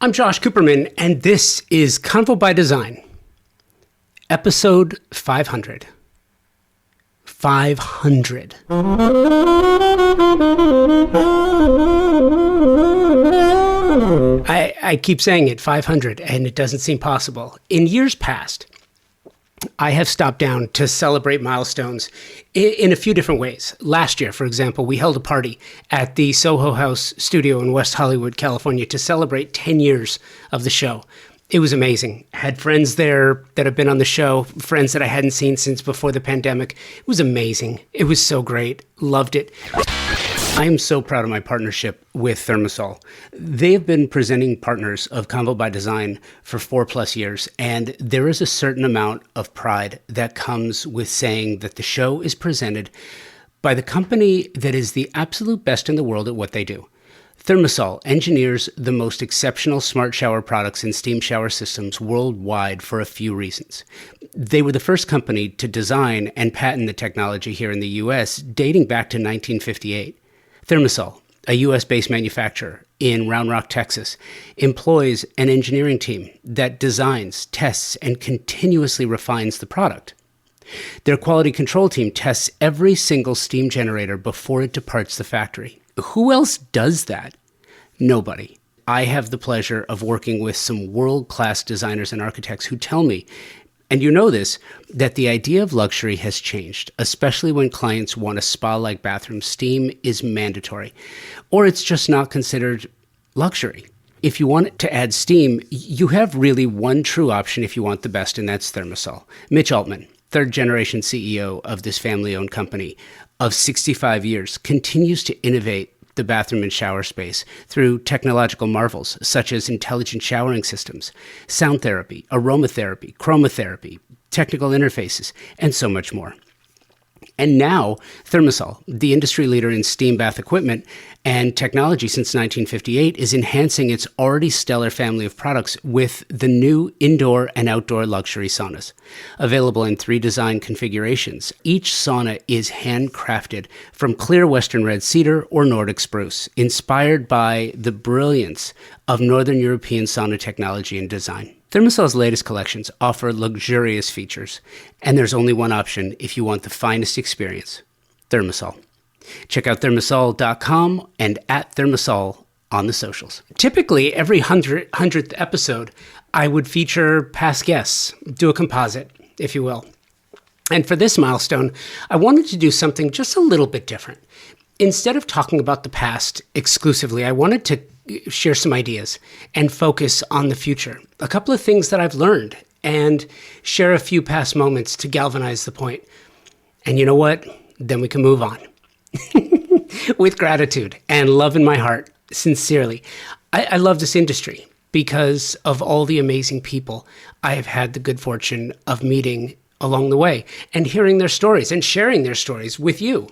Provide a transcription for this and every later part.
I'm Josh Cooperman, and this is Convo by Design, episode 500. 500. I keep saying it, 500, and it doesn't seem possible. In years past, I have stopped down to celebrate milestones in a few different ways. Last year, for example, we held a party at the Soho House studio in West Hollywood, California, to celebrate 10 years of the show. It was amazing. I had friends there that have been on the show, friends that I hadn't seen since before the pandemic. It was amazing. It was so great. Loved it. I am so proud of my partnership with Thermosol. They have been presenting partners of Convo by Design for 4+ years, and there is a certain amount of pride that comes with saying that the show is presented by the company that is the absolute best in the world at what they do. Thermosol engineers the most exceptional smart shower products and steam shower systems worldwide for a few reasons. They were the first company to design and patent the technology here in the US, dating back to 1958. Thermosol, a US-based manufacturer in Round Rock, Texas, employs an engineering team that designs, tests, and continuously refines the product. Their quality control team tests every single steam generator before it departs the factory. Who else does that? Nobody. I have the pleasure of working with some world-class designers and architects who tell me, and you know this, that the idea of luxury has changed, especially when clients want a spa-like bathroom. Steam is mandatory, or it's just not considered luxury. If you want to add steam, you have really one true option if you want the best, and that's Thermosol. Mitch Altman, third-generation CEO of this family-owned company of 65 years, continues to innovate the bathroom and shower space through technological marvels such as intelligent showering systems, sound therapy, aromatherapy, chromotherapy, technical interfaces, and so much more. And now, Thermosol, the industry leader in steam bath equipment and technology since 1958, is enhancing its already stellar family of products with the new indoor and outdoor luxury saunas. Available in 3 design configurations, each sauna is handcrafted from clear Western red cedar or Nordic spruce, inspired by the brilliance of Northern European sauna technology and design. Thermosol's latest collections offer luxurious features, and there's only one option if you want the finest experience: Thermosol. Check out thermosol.com and at Thermosol on the socials. Typically, every 100th episode, I would feature past guests, do a composite, if you will. And for this milestone, I wanted to do something just a little bit different. Instead of talking about the past exclusively, I wanted to share some ideas and focus on the future. A couple of things that I've learned and share a few past moments to galvanize the point. And you know what? Then we can move on. With gratitude and love in my heart, sincerely. I love this industry because of all the amazing people I have had the good fortune of meeting along the way and hearing their stories and sharing their stories with you.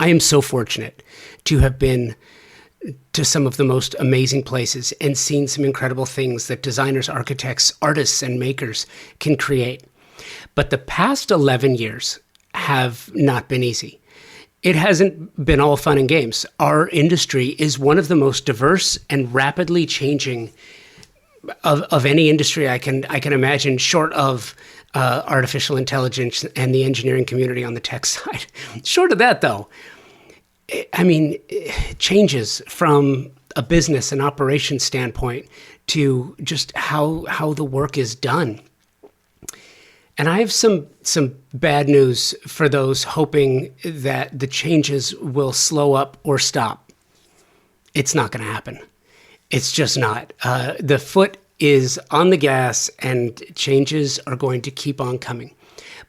I am so fortunate to have been to some of the most amazing places and seen some incredible things that designers, architects, artists, and makers can create. But the past 11 years have not been easy. It hasn't been all fun and games. Our industry is one of the most diverse and rapidly changing of any industry I can imagine, short of artificial intelligence and the engineering community on the tech side. Short of that, though, I mean, changes from a business and operations standpoint to just how the work is done. And I have some bad news for those hoping that the changes will slow up or stop. It's not going to happen. It's just not. The foot is on the gas and changes are going to keep on coming.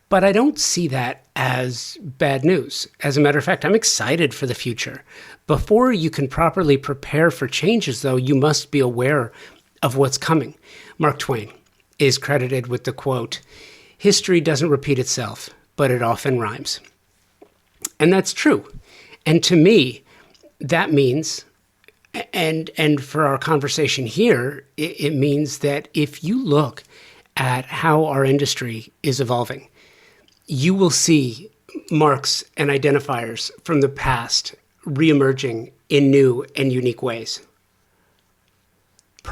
But I don't see that as bad news. As a matter of fact, I'm excited for the future. Before you can properly prepare for changes, though, you must be aware of what's coming. Mark Twain is credited with the quote, "History doesn't repeat itself, but it often rhymes." And that's true. And to me, that means, and for our conversation here, it means that if you look at how our industry is evolving, you will see marks and identifiers from the past reemerging in new and unique ways.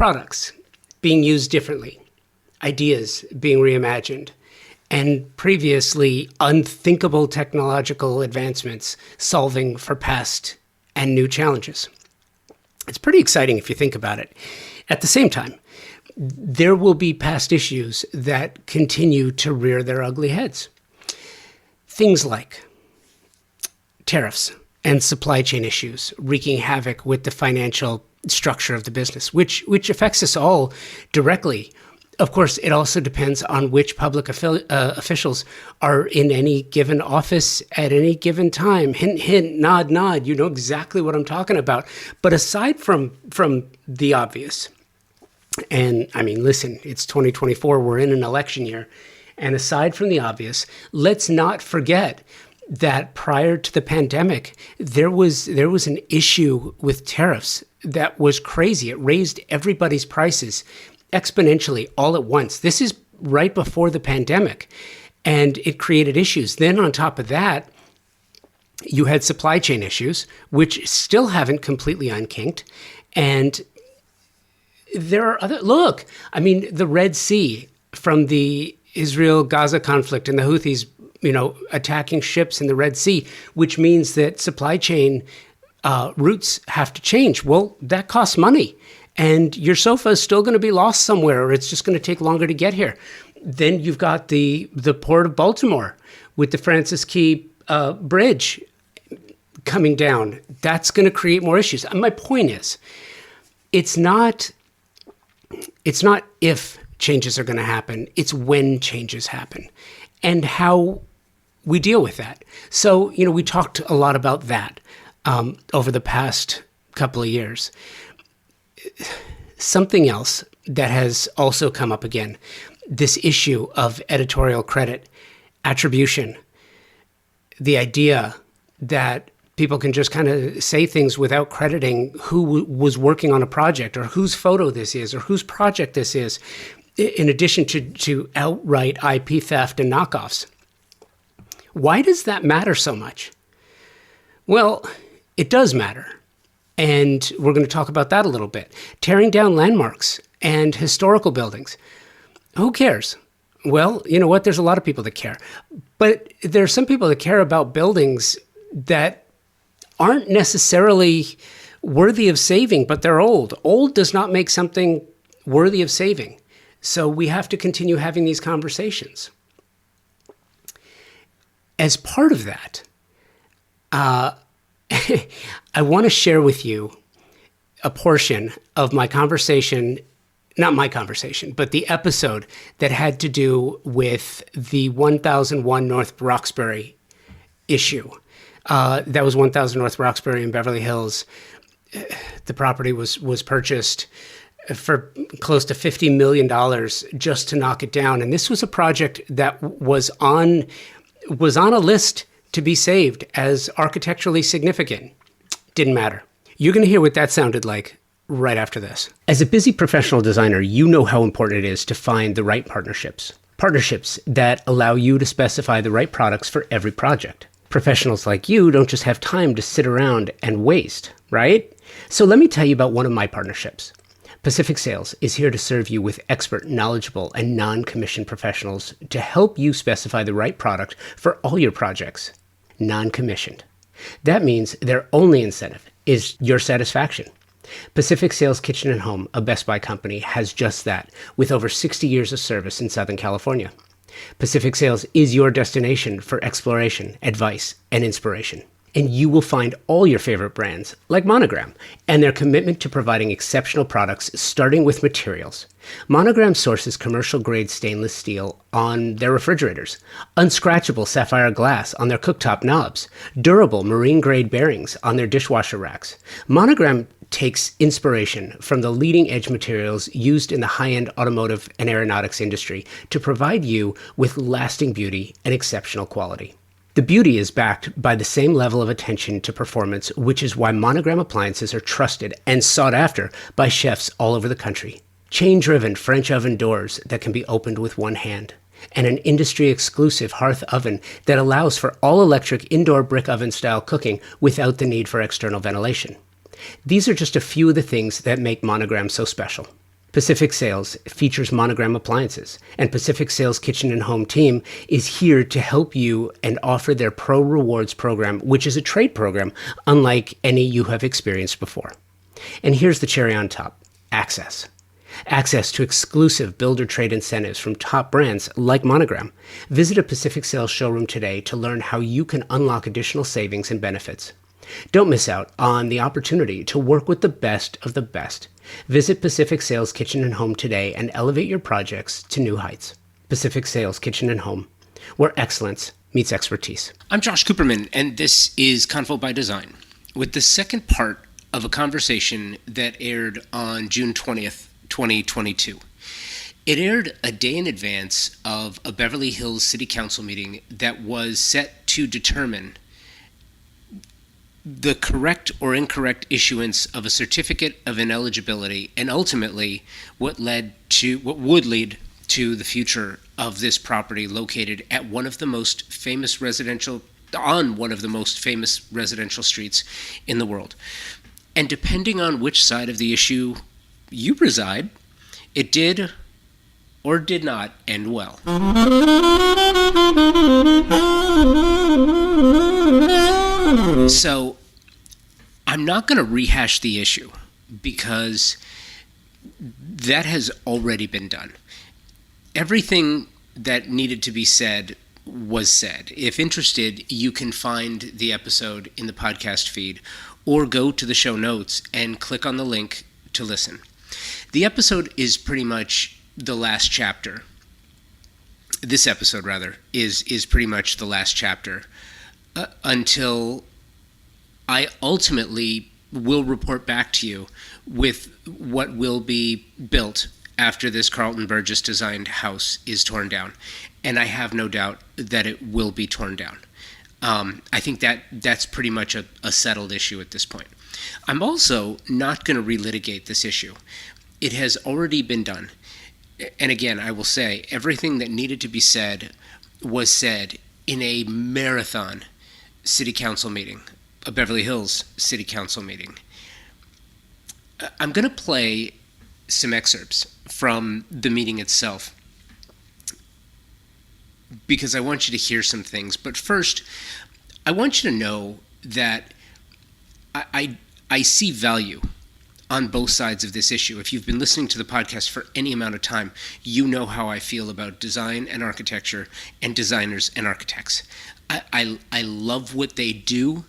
products being used differently, ideas being reimagined, and previously unthinkable technological advancements solving for past and new challenges. It's pretty exciting if you think about it. At the same time, there will be past issues that continue to rear their ugly heads. Things like tariffs and supply chain issues wreaking havoc with the financial structure of the business, which affects us all directly. Of course, it also depends on which public officials are in any given office at any given time. Hint, hint, nod, nod. You know exactly what I'm talking about. But aside from the obvious, and I mean, listen, it's 2024. We're in an election year. And aside from the obvious, let's not forget that prior to the pandemic, there was an issue with tariffs that was crazy. It raised everybody's prices exponentially all at once. This is right before the pandemic, and it created issues. Then on top of that, you had supply chain issues, which still haven't completely unkinked. And there are other, look, I mean, the Red Sea from the Israel-Gaza conflict and the Houthis, attacking ships in the Red Sea, which means that supply chain routes have to change. Well, that costs money. And your sofa is still going to be lost somewhere, or it's just going to take longer to get here. Then you've got the Port of Baltimore with the Francis Key Bridge coming down. That's going to create more issues. And my point is, it's not if changes are going to happen, it's when changes happen and how we deal with that. So, we talked a lot about that over the past couple of years. Something else that has also come up again, this issue of editorial credit, attribution, the idea that people can just kind of say things without crediting who was working on a project or whose photo this is or whose project this is, in addition to outright IP theft and knockoffs. Why does that matter so much? Well, it does matter. And we're going to talk about that a little bit. Tearing down landmarks and historical buildings. Who cares? Well, you know what? There's a lot of people that care. But there are some people that care about buildings that aren't necessarily worthy of saving, but they're old. Old does not make something worthy of saving. So we have to continue having these conversations. As part of that, I want to share with you a portion of my conversation, not my conversation, but the episode that had to do with the 1001 North Roxbury issue. That was 1000 North Roxbury in Beverly Hills. The property was purchased for close to $50 million just to knock it down. And this was a project that was on a list to be saved as architecturally significant. Didn't matter. You're going to hear what that sounded like right after this. As a busy professional designer, you know how important it is to find the right partnerships. Partnerships that allow you to specify the right products for every project. Professionals like you don't just have time to sit around and waste, right? So let me tell you about one of my partnerships. Pacific Sales is here to serve you with expert, knowledgeable, and non-commissioned professionals to help you specify the right product for all your projects. Non-commissioned. That means their only incentive is your satisfaction. Pacific Sales Kitchen and Home, a Best Buy company, has just that, with over 60 years of service in Southern California. Pacific Sales is your destination for exploration, advice, and inspiration. And you will find all your favorite brands, like Monogram, and their commitment to providing exceptional products, starting with materials. Monogram sources commercial-grade stainless steel on their refrigerators, unscratchable sapphire glass on their cooktop knobs, durable marine-grade bearings on their dishwasher racks. Monogram takes inspiration from the leading-edge materials used in the high-end automotive and aeronautics industry to provide you with lasting beauty and exceptional quality. The beauty is backed by the same level of attention to performance, which is why Monogram appliances are trusted and sought after by chefs all over the country. Chain-driven French oven doors that can be opened with one hand, and an industry-exclusive hearth oven that allows for all-electric indoor brick oven-style cooking without the need for external ventilation. These are just a few of the things that make Monogram so special. Pacific Sales features Monogram appliances, and Pacific Sales Kitchen and Home team is here to help you and offer their Pro Rewards program, which is a trade program unlike any you have experienced before. And here's the cherry on top: access. Access to exclusive builder trade incentives from top brands like Monogram. Visit a Pacific Sales showroom today to learn how you can unlock additional savings and benefits. Don't miss out on the opportunity to work with the best of the best. Visit Pacific Sales Kitchen and Home today and elevate your projects to new heights. Pacific Sales Kitchen and Home, where excellence meets expertise. I'm Josh Cooperman, and this is Convo by Design, with the second part of a conversation that aired on June 20th, 2022. It aired a day in advance of a Beverly Hills City Council meeting that was set to determine the correct or incorrect issuance of a certificate of ineligibility, and ultimately what would lead to the future of this property located at on one of the most famous residential streets in the world. And depending on which side of the issue you reside, it did or did not end well. So I'm not going to rehash the issue because that has already been done. Everything that needed to be said was said. If interested, you can find the episode in the podcast feed or go to the show notes and click on the link to listen. The episode is pretty much the last chapter. This episode, rather, is pretty much the last chapter until I ultimately will report back to you with what will be built after this Carlton Burgess designed house is torn down. And I have no doubt that it will be torn down. I think that's pretty much a settled issue at this point. I'm also not going to relitigate this issue. It has already been done. And again, I will say everything that needed to be said was said in a marathon city council meeting, a Beverly Hills City Council meeting. I'm going to play some excerpts from the meeting itself because I want you to hear some things. But first, I want you to know that I see value on both sides of this issue. If you've been listening to the podcast for any amount of time, you know how I feel about design and architecture and designers and architects. I love what they do.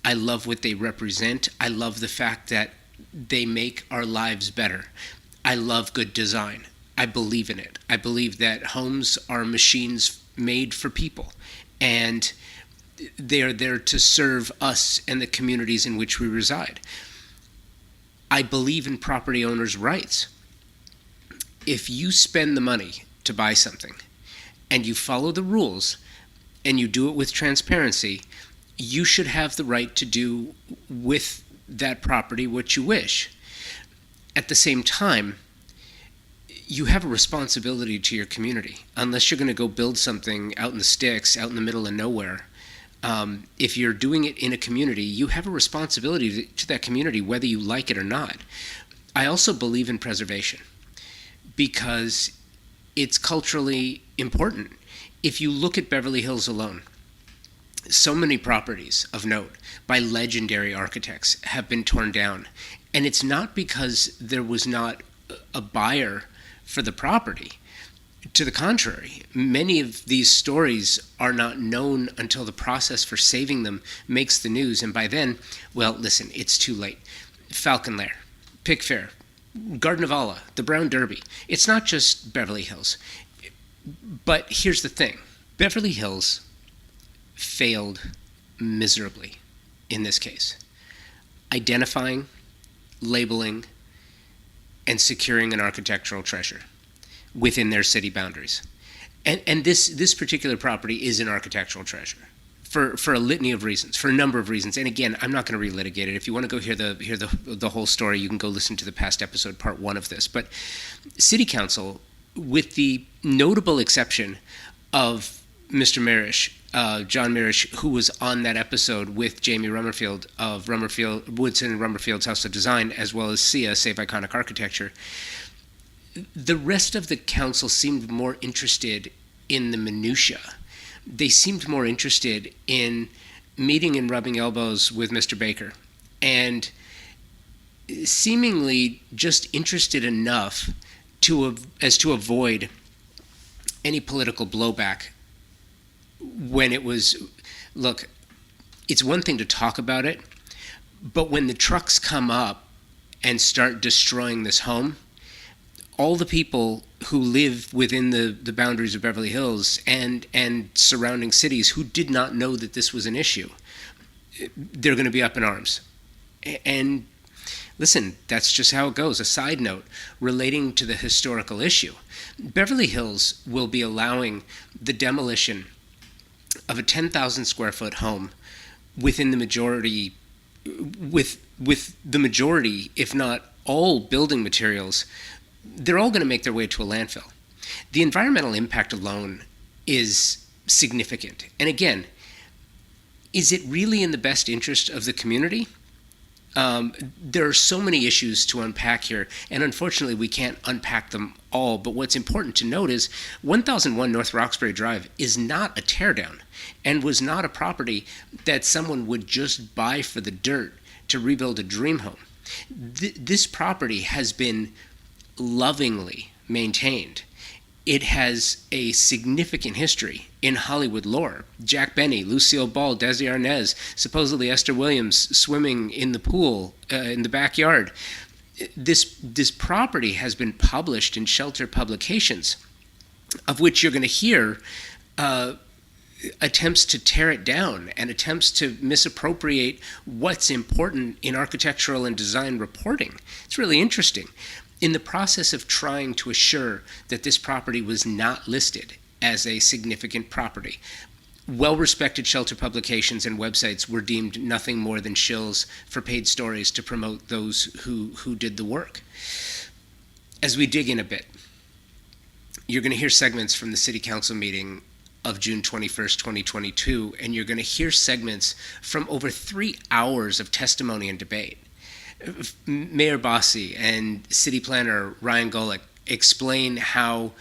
I love what they represent. I love the fact that they make our lives better. I love good design. I believe in it. I believe that homes are machines made for people, and they are there to serve us and the communities in which we reside. I believe in property owners' rights. If you spend the money to buy something and you follow the rules and you do it with transparency, you should have the right to do with that property what you wish. At the same time, you have a responsibility to your community. Unless you're going to go build something out in the sticks, out in the middle of nowhere, if you're doing it in a community, you have a responsibility to that community, whether you like it or not. I also believe in preservation because it's culturally important. If you look at Beverly Hills alone, so many properties of note by legendary architects have been torn down. And it's not because there was not a buyer for the property. To the contrary, many of these stories are not known until the process for saving them makes the news. And by then, well, listen, it's too late. Falcon Lair, Pickfair, Garden of Allah, the Brown Derby. It's not just Beverly Hills. But here's the thing. Beverly Hills failed miserably in this case. Identifying, labeling, and securing an architectural treasure within their city boundaries. And this particular property is an architectural treasure for a litany of reasons, for a number of reasons. And again, I'm not going to relitigate it. If you want to go hear the whole story, you can go listen to the past episode, part 1 of this. But City Council, with the notable exception of Mr. Marish, John Marish, who was on that episode with Jamie Rummerfield of Woodson and Rummerfield's House of Design, as well as SIA, Save Iconic Architecture, The rest of the council seemed more interested in the minutia. They seemed more interested in meeting and rubbing elbows with Mr. Baker, and seemingly just interested enough to avoid any political blowback when it was, look, it's one thing to talk about it, but when the trucks come up and start destroying this home, all the people who live within the boundaries of Beverly Hills and surrounding cities who did not know that this was an issue, they're going to be up in arms. And listen, that's just how it goes. A side note relating to the historical issue, Beverly Hills will be allowing the demolition of a 10,000 square foot home within the majority, with the majority, if not all building materials, they're all going to make their way to a landfill. The environmental impact alone is significant. And again, is it really in the best interest of the community? There are so many issues to unpack here, and unfortunately we can't unpack them all, but what's important to note is 1001 North Roxbury Drive is not a teardown and was not a property that someone would just buy for the dirt to rebuild a dream home. This property has been lovingly maintained. It has a significant history in Hollywood lore. Jack Benny, Lucille Ball, Desi Arnaz, supposedly Esther Williams swimming in the pool in the backyard. This property has been published in shelter publications, of which you're going to hear attempts to tear it down and attempts to misappropriate what's important in architectural and design reporting. It's really interesting. In the process of trying to assure that this property was not listed as a significant property, well-respected shelter publications and websites were deemed nothing more than shills for paid stories to promote those who did the work. As we dig in a bit, you're going to hear segments from the City Council meeting of June 21st, 2022, and you're going to hear segments from over 3 hours of testimony and debate. Mayor Bossi and City Planner Ryan Golick explain how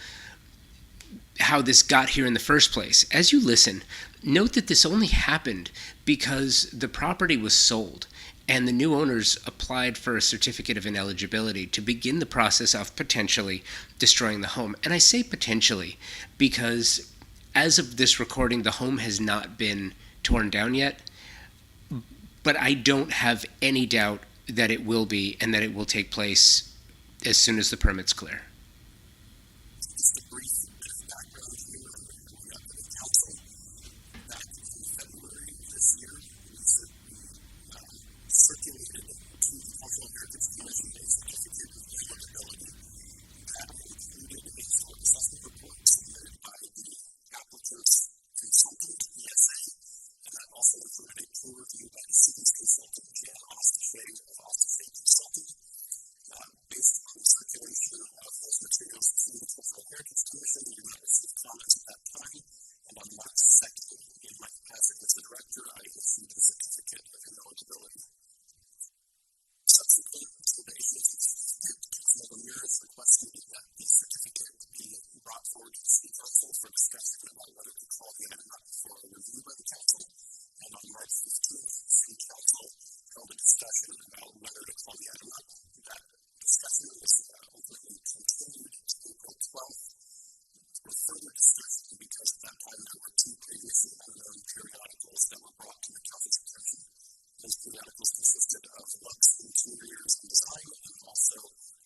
this got here in the first place. As you listen, note that this only happened because the property was sold and the new owners applied for a certificate of ineligibility to begin the process of potentially destroying the home. And I say potentially because as of this recording, the home has not been torn down yet, but I don't have any doubt that it will be and that it will take place as soon as the permit's clear. Just a brief bit of background here going up to the council. Back in February this year, we circulated to the Cultural Heritage Commission a certificate of eligibility that included a short assessment report submitted by the applicant's consultant, ESA, and that also included a peer review by the city's consultant, Jan Ostashea of Ostashea Consulting. Based on the circulation of those materials to the Cultural Heritage Commission, we did not receive comments at that time, and on March 2nd, in my capacity as the director, I issued a certificate of ineligibility. Subsequent to the issuance of the certificate, Councilmember Mears requested that the certificate be brought forward to the City Council for discussion about whether to call the item up for a review by the Council, and on March 15th, the City Council held a discussion about whether to call the item up. That discussion was ultimately continued to April 12th for further discussion because at that time there were two previously unknown periodicals that were brought to the Council's attention. Those periodicals consisted of Lux Interiors and Design and also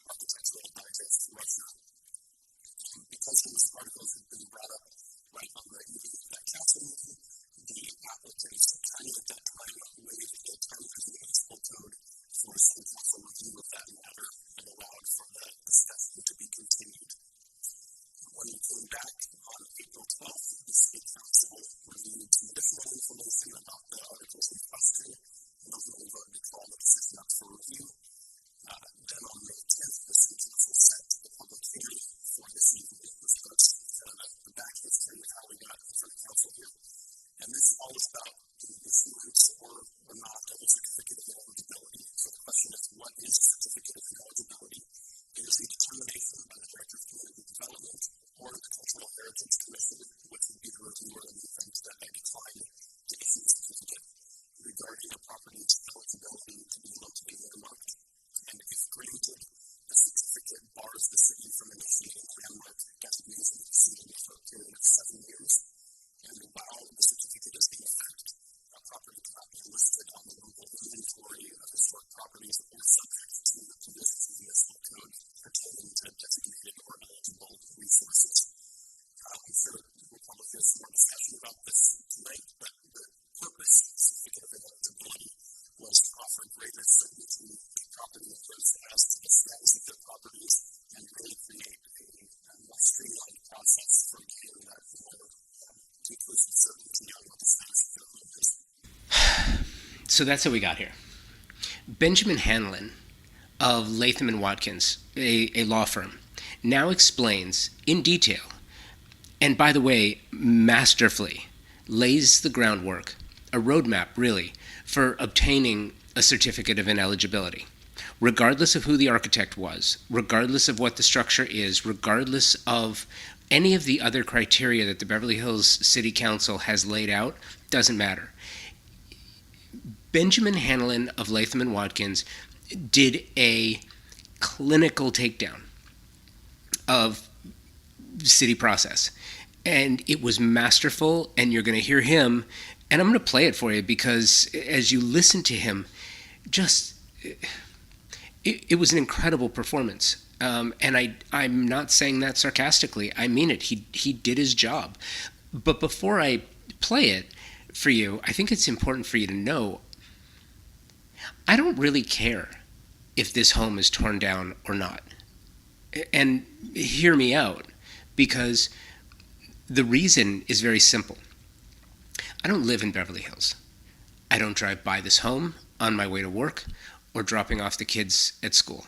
Architectural Digest Russia. Because those articles had been brought up right on the evening of that council meeting, the applicant's attorney at that time waived the terms of the municipal code for a city council review of that matter and allowed for the discussion to be continued. When we came back on April 12th, the city council reviewed some additional information about the articles in question and ultimately voted to call the decision up for review. Then on May 10th, the city council set the public hearing for this evening. It was kind of the back history of how we got for the council here. And this is all about the issuance or not of a certificate of ineligibility. So the question is, what is a certificate of ineligibility? It is bars the city from initiating landmark designation proceedings for a period of 7 years. And while the certificate is in effect, a property cannot be listed on the local inventory of historic properties or subject to the provisions of the municipal code pertaining to designated or eligible resources. I'm sure we'll probably hear some more discussion about this tonight, but the purpose of the certificate of eligibility was to offer greater certainty to property owners as to the status of their properties and really create a more streamlined process for getting that more conclusive certainty on what the status of their home is. So that's how we got here. Benjamin Hanlon of Latham and Watkins, a law firm, now explains in detail, and by the way, masterfully, lays the groundwork, a roadmap really, for obtaining a certificate of ineligibility, regardless of who the architect was, regardless of what the structure is, regardless of any of the other criteria that the Beverly Hills City Council has laid out, doesn't matter. Benjamin Hanlon of Latham and Watkins did a clinical takedown of city process, and it was masterful, and you're going to hear him, and I'm going to play it for you because as you listen to him, it was an incredible performance. And I'm not saying that sarcastically. I mean it. He did his job. But before I play it for you, I think it's important for you to know, I don't really care if this home is torn down or not. And hear me out, because the reason is very simple. I don't live in Beverly Hills. I don't drive by this home on my way to work or dropping off the kids at school.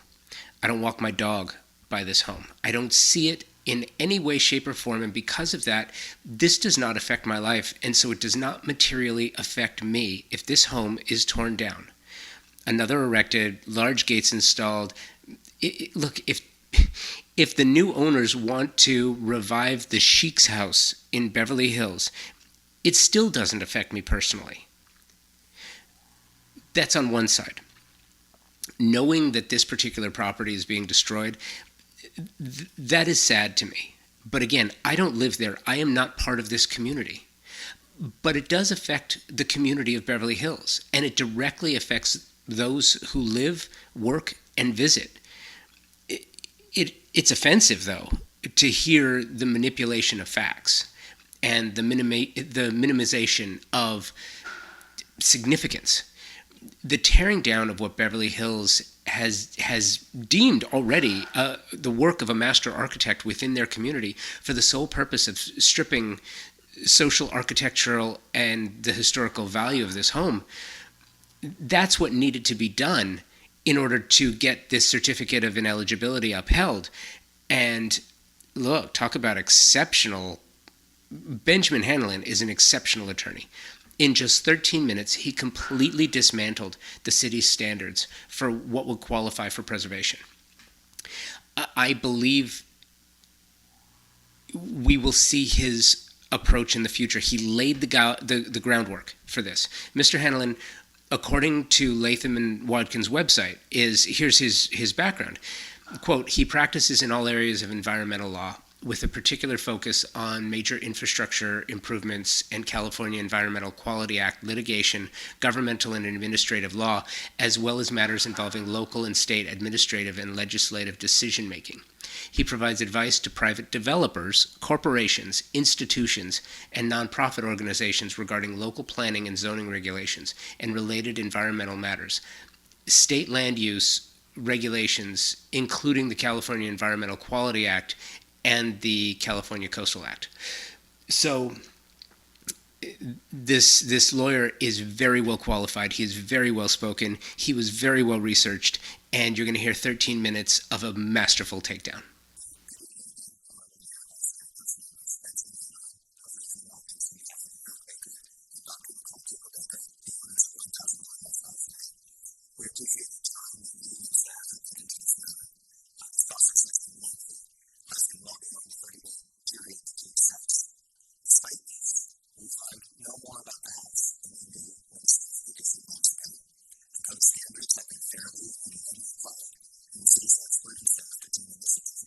I don't walk my dog by this home. I don't see it in any way, shape, or form, and because of that, this does not affect my life, and so it does not materially affect me if this home is torn down. Another erected, large gates installed. Look, if the new owners want to revive the Sheik's house in Beverly Hills, it still doesn't affect me personally. That's on one side. Knowing that this particular property is being destroyed, that is sad to me. But again, I don't live there. I am not part of this community. But it does affect the community of Beverly Hills, and it directly affects those who live, work, and visit. It's offensive, though, to hear the manipulation of facts and the minimization of significance. The tearing down of what Beverly Hills has deemed already the work of a master architect within their community for the sole purpose of stripping social, architectural, and the historical value of this home, that's what needed to be done in order to get this certificate of ineligibility upheld. And look, talk about exceptional. Benjamin Hanlon is an exceptional attorney. In just 13 minutes, he completely dismantled the city's standards for what would qualify for preservation. I believe we will see his approach in the future. He laid the groundwork for this. Mr. Hanlon, according to Latham and Watkins' website, here's his background. Quote, he practices in all areas of environmental law, with a particular focus on major infrastructure improvements and California Environmental Quality Act litigation, governmental and administrative law, as well as matters involving local and state administrative and legislative decision-making. He provides advice to private developers, corporations, institutions, and nonprofit organizations regarding local planning and zoning regulations and related environmental matters, state land use regulations, including the California Environmental Quality Act and the California Coastal Act. So this lawyer is very well qualified. He is very well spoken. He was very well researched, and you're going to hear 13 minutes of a masterful takedown. We appreciate the time that you and staff have put into this matter. This process has been lengthy, has been long enough a 30-day period to accept. Despite this, we've learned no more about the house than we knew when we started 18 months ago. And code standards have been fairly and evenly applied, and the city's expert and staff continue to support.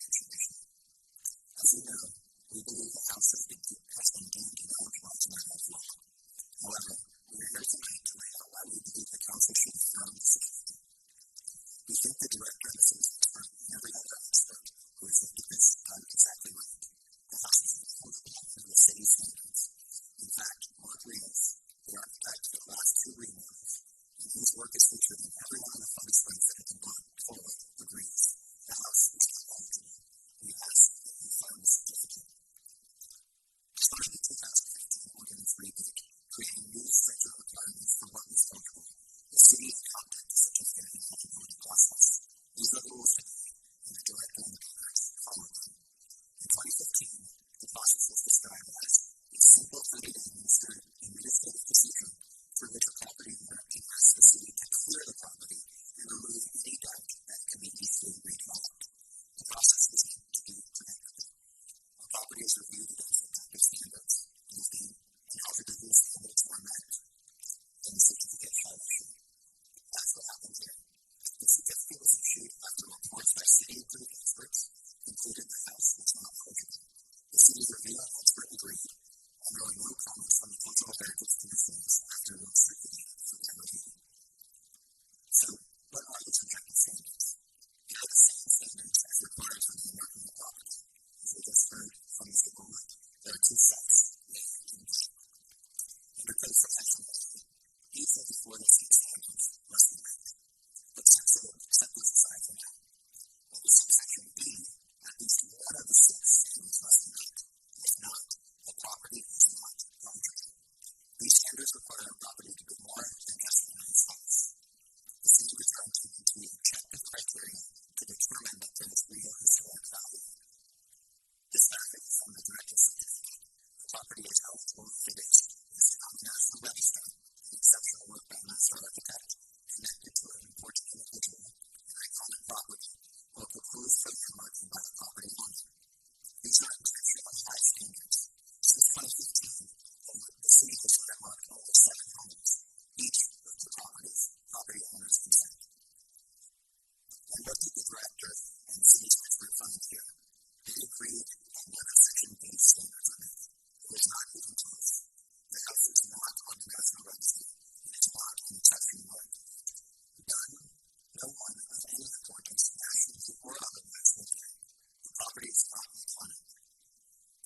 property is currently tenant,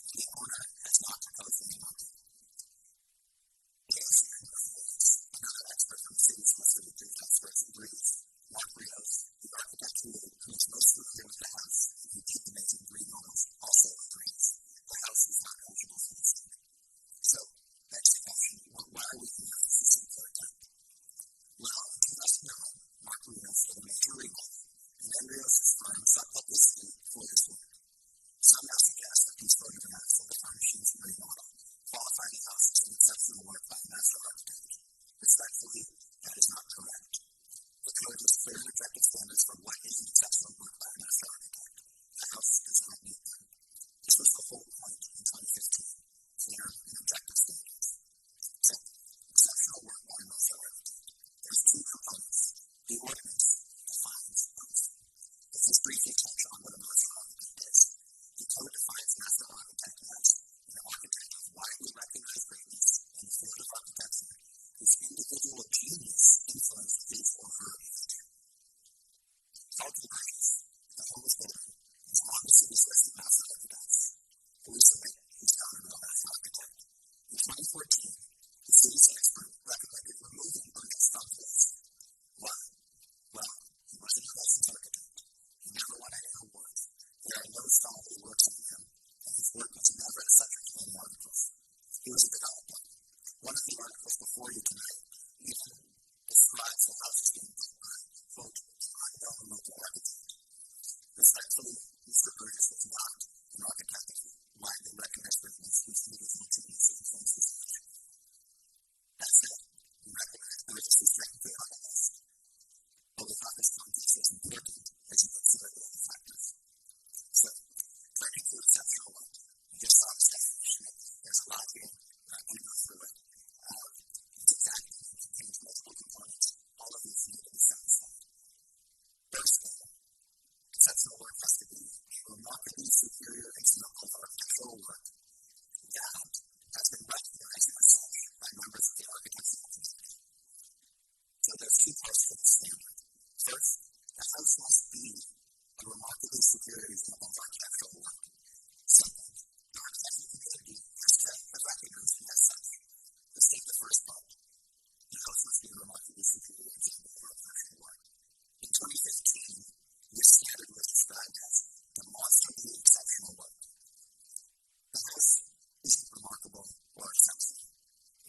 and the owner has not proposed any money. Another expert from the city's solicitor experts agrees. Mark Rios, the architect who is most familiar with the house and who did the amazing green walls, also agrees. The house is not eligible for this. So, next question, why are we here? This is important. Well, in 2009, Mark Rios did a major remodel, and then Rios' firm sought publicity for this work. Some now suggest that these photographs of the furnishings and remodel qualify the house as an exceptional work by a master architect. Respectfully, that is not correct. The code has clear and objective standards for what is an exceptional work by a master architect. The house does not meet them. This was the whole point in 2015, clear and objective standards. So, exceptional work by a master architect. There's two components. The ordinance defines both. If this briefly touch on what a master architect is, the code defines master architect as an architect of widely recognized greatness in the field of architecture whose individual genius influenced his or her age. Falcon Grace, the homeless builder, is on the city's list of master architects. Police submit his counter-real master architect. In 2014, the city's expert recommended removing Burgess from the list. Why? Well, he wasn't a licensed architect. He never won any awards. There are no scholarly works on him, and his work was never a subject of any articles. He was a developer. One of the articles before you tonight even describes the house as being built by, quote, an unknown local architect. Respectfully, Mr. Burgess was not an architect of widely recognized greatness whose individual genius influenced his action. That said, we recognize Burgess was technically on the list, but we thought this context was important as you consider the other factors. So, turning to exceptional work, you just saw this definition. There's a lot here. I'm not going to go through it. It's exact and contains multiple components. All of these need to be satisfied. First, though, exceptional work has to be a remarkably superior example of architectural work that has been recognized as such by members of the architectural community. So there's two parts to this standard. First, the house must be a remarkably superior example of architectural work. Second, the architectural community has recognized it as such. Let's take the first part. The house must be a remarkably superior example of architectural work. In 2015, this standard was described as demonstrably exceptional work. The house isn't remarkable or exceptional.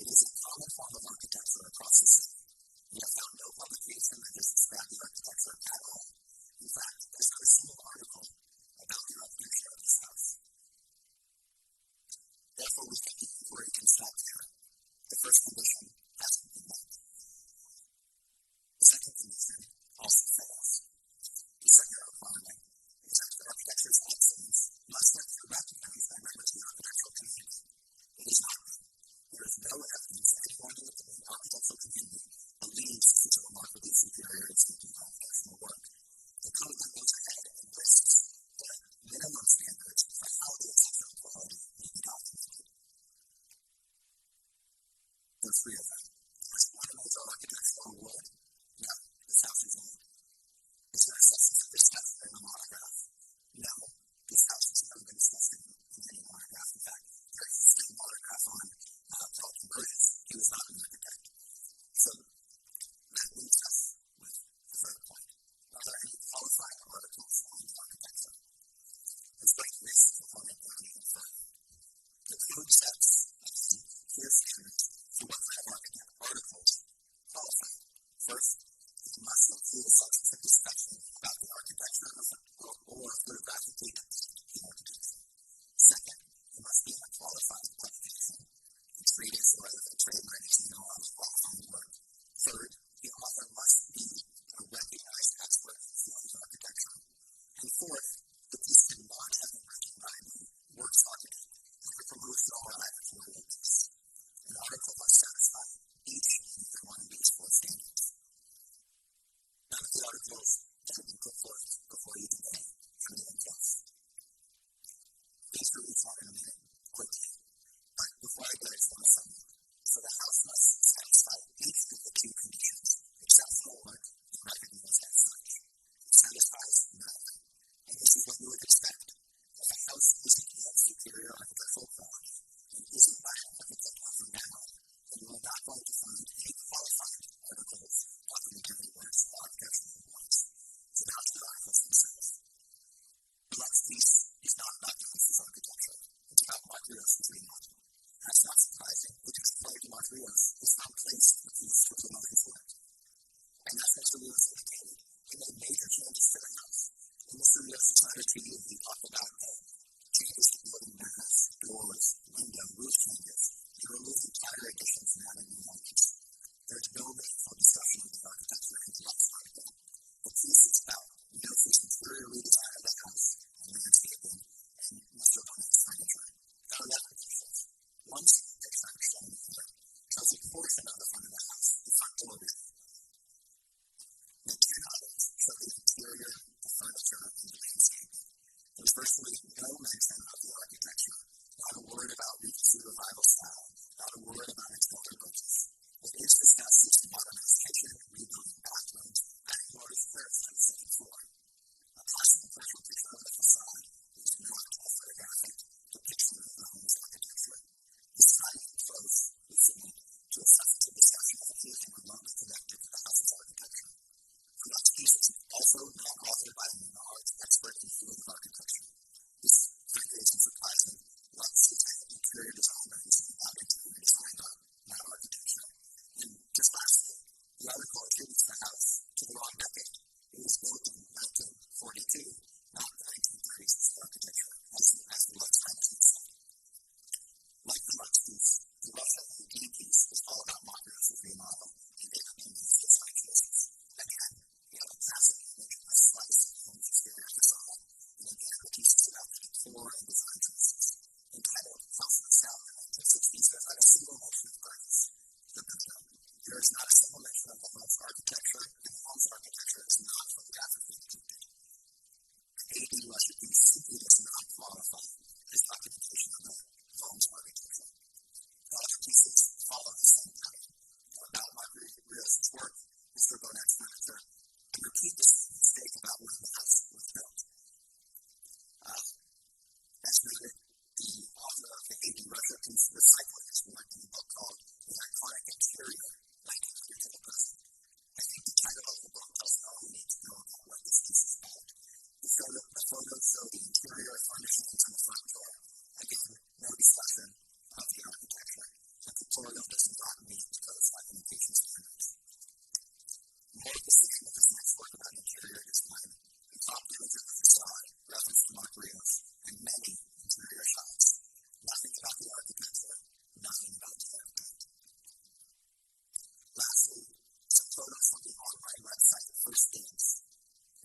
It is a common form of architecture across the city. We have found no publication that has described the architecture at all. In fact, there's not a single article about the architecture of this house. Therefore, we think the inquiry can stop there. The first condition hasn't been met. The second condition also fails. The second requirement is that the architecture's excellence must have been recognized by members of the architectural community. It is not. There is no evidence that anyone in the architectural community believes this is a remarkably superior example of architectural work. The code then goes ahead and lists the minimum standards for how the exceptional quality may be documented. There are three of them. Was one of those architectural wood? No, this house is old. Is there a substance of discussion in the monograph? No, this house has never been discussed in any monograph. In fact, there is a monograph on Falcon Burgess. He was not an architect. So, that leaves us with the third point. Are there any qualified articles on architecture? Let's break this component down even further. The code sets clear standards for what kind of articles qualify. First, it must include a substantive discussion about the architecture or photographically depicted the architecture. Second, it must be a qualified publication. It's treatise or a trade magazine or a qualifying work. Third, the author must be a recognized expert in the field of architecture. And fourth, the piece cannot have been written by the works architect for promotional or editorial use. An article must satisfy each and every one of these four standards. None of the articles that have been put forth before you today have anything else. These are each one in a minute, quickly. But before I go, I just want to sum up. So the house must satisfy each of the two conditions, exceptional work and recognized as such. It satisfies none of them. And this is what you would expect. A Mark Rios is now placed with the district of Northern Florida. And as Mr. Rios indicated, he made major changes to the house. In Mr. Rios' entire treaty, he talked about changes to building mass, doors, window, roof changes. He removed entire additions and added new homes. There's no meaningful discussion of the architecture in the last article. The piece is about Rios' interior redesign of the house and landscaping and Mr. Bonnett's furniture. There are applications. One single picture shown here shows a portion of the front of the house, the front door really. The two others show the interior, the furniture, and the landscaping. There's virtually no mention of the architecture, not a word about Regency Revival style, not a word about its builder purchase. What is discussed is the modernized kitchen, rebuilding bathrooms, adding large flares on the second floor. A passing partial picture of the facade is not a photographic depiction of the home's architecture. This time and close is seen to assess the discussion of anything remotely connected to the house's architecture. The next piece is also not authored by a large expert in the field of architecture. This, frankly, isn't surprising. Let's see interior designer is about interior design, not architecture. And just lastly, the article attributes the house to the wrong decade. It was built in 1942, not the 1930s as the architecture, as the Lux Times piece said. Like the Lux piece, the Russia and the Game piece is all about Mark-Rios' remodel and David Newman's design choices. Again, we have a classic image of a slice of home's exterior facade, and again, the piece is about the decor and design choices. Entitled House and Sound in the 1960s, there's not a single mention of Burns, the builder. There is not a single mention of the home's architecture, and the home's architecture is not photographically depicted. AD Russia piece simply does not qualify as documentation of the home's architecture. The other pieces follow the same pattern. They're about Mark-Rios' work, Mr. Bonnett's furniture, and repeat the same mistake about when the house was built. As noted, the author of the AD Russia piece recycled his work in a book called The Iconic Interior, 1900 to the Present. I think the title of the book tells all we need to know about what this piece is about. The photos show the interior furnishings and the front door. Again, no discussion of the architecture. The tutorial does not meet the code's documentation standards. More of the same with his next work about interior design. The top image of the facade, reference to Mark-Rios, and many interior shots. Nothing about the architecture, nothing about the architect. Lastly, some photos from the online website First Games.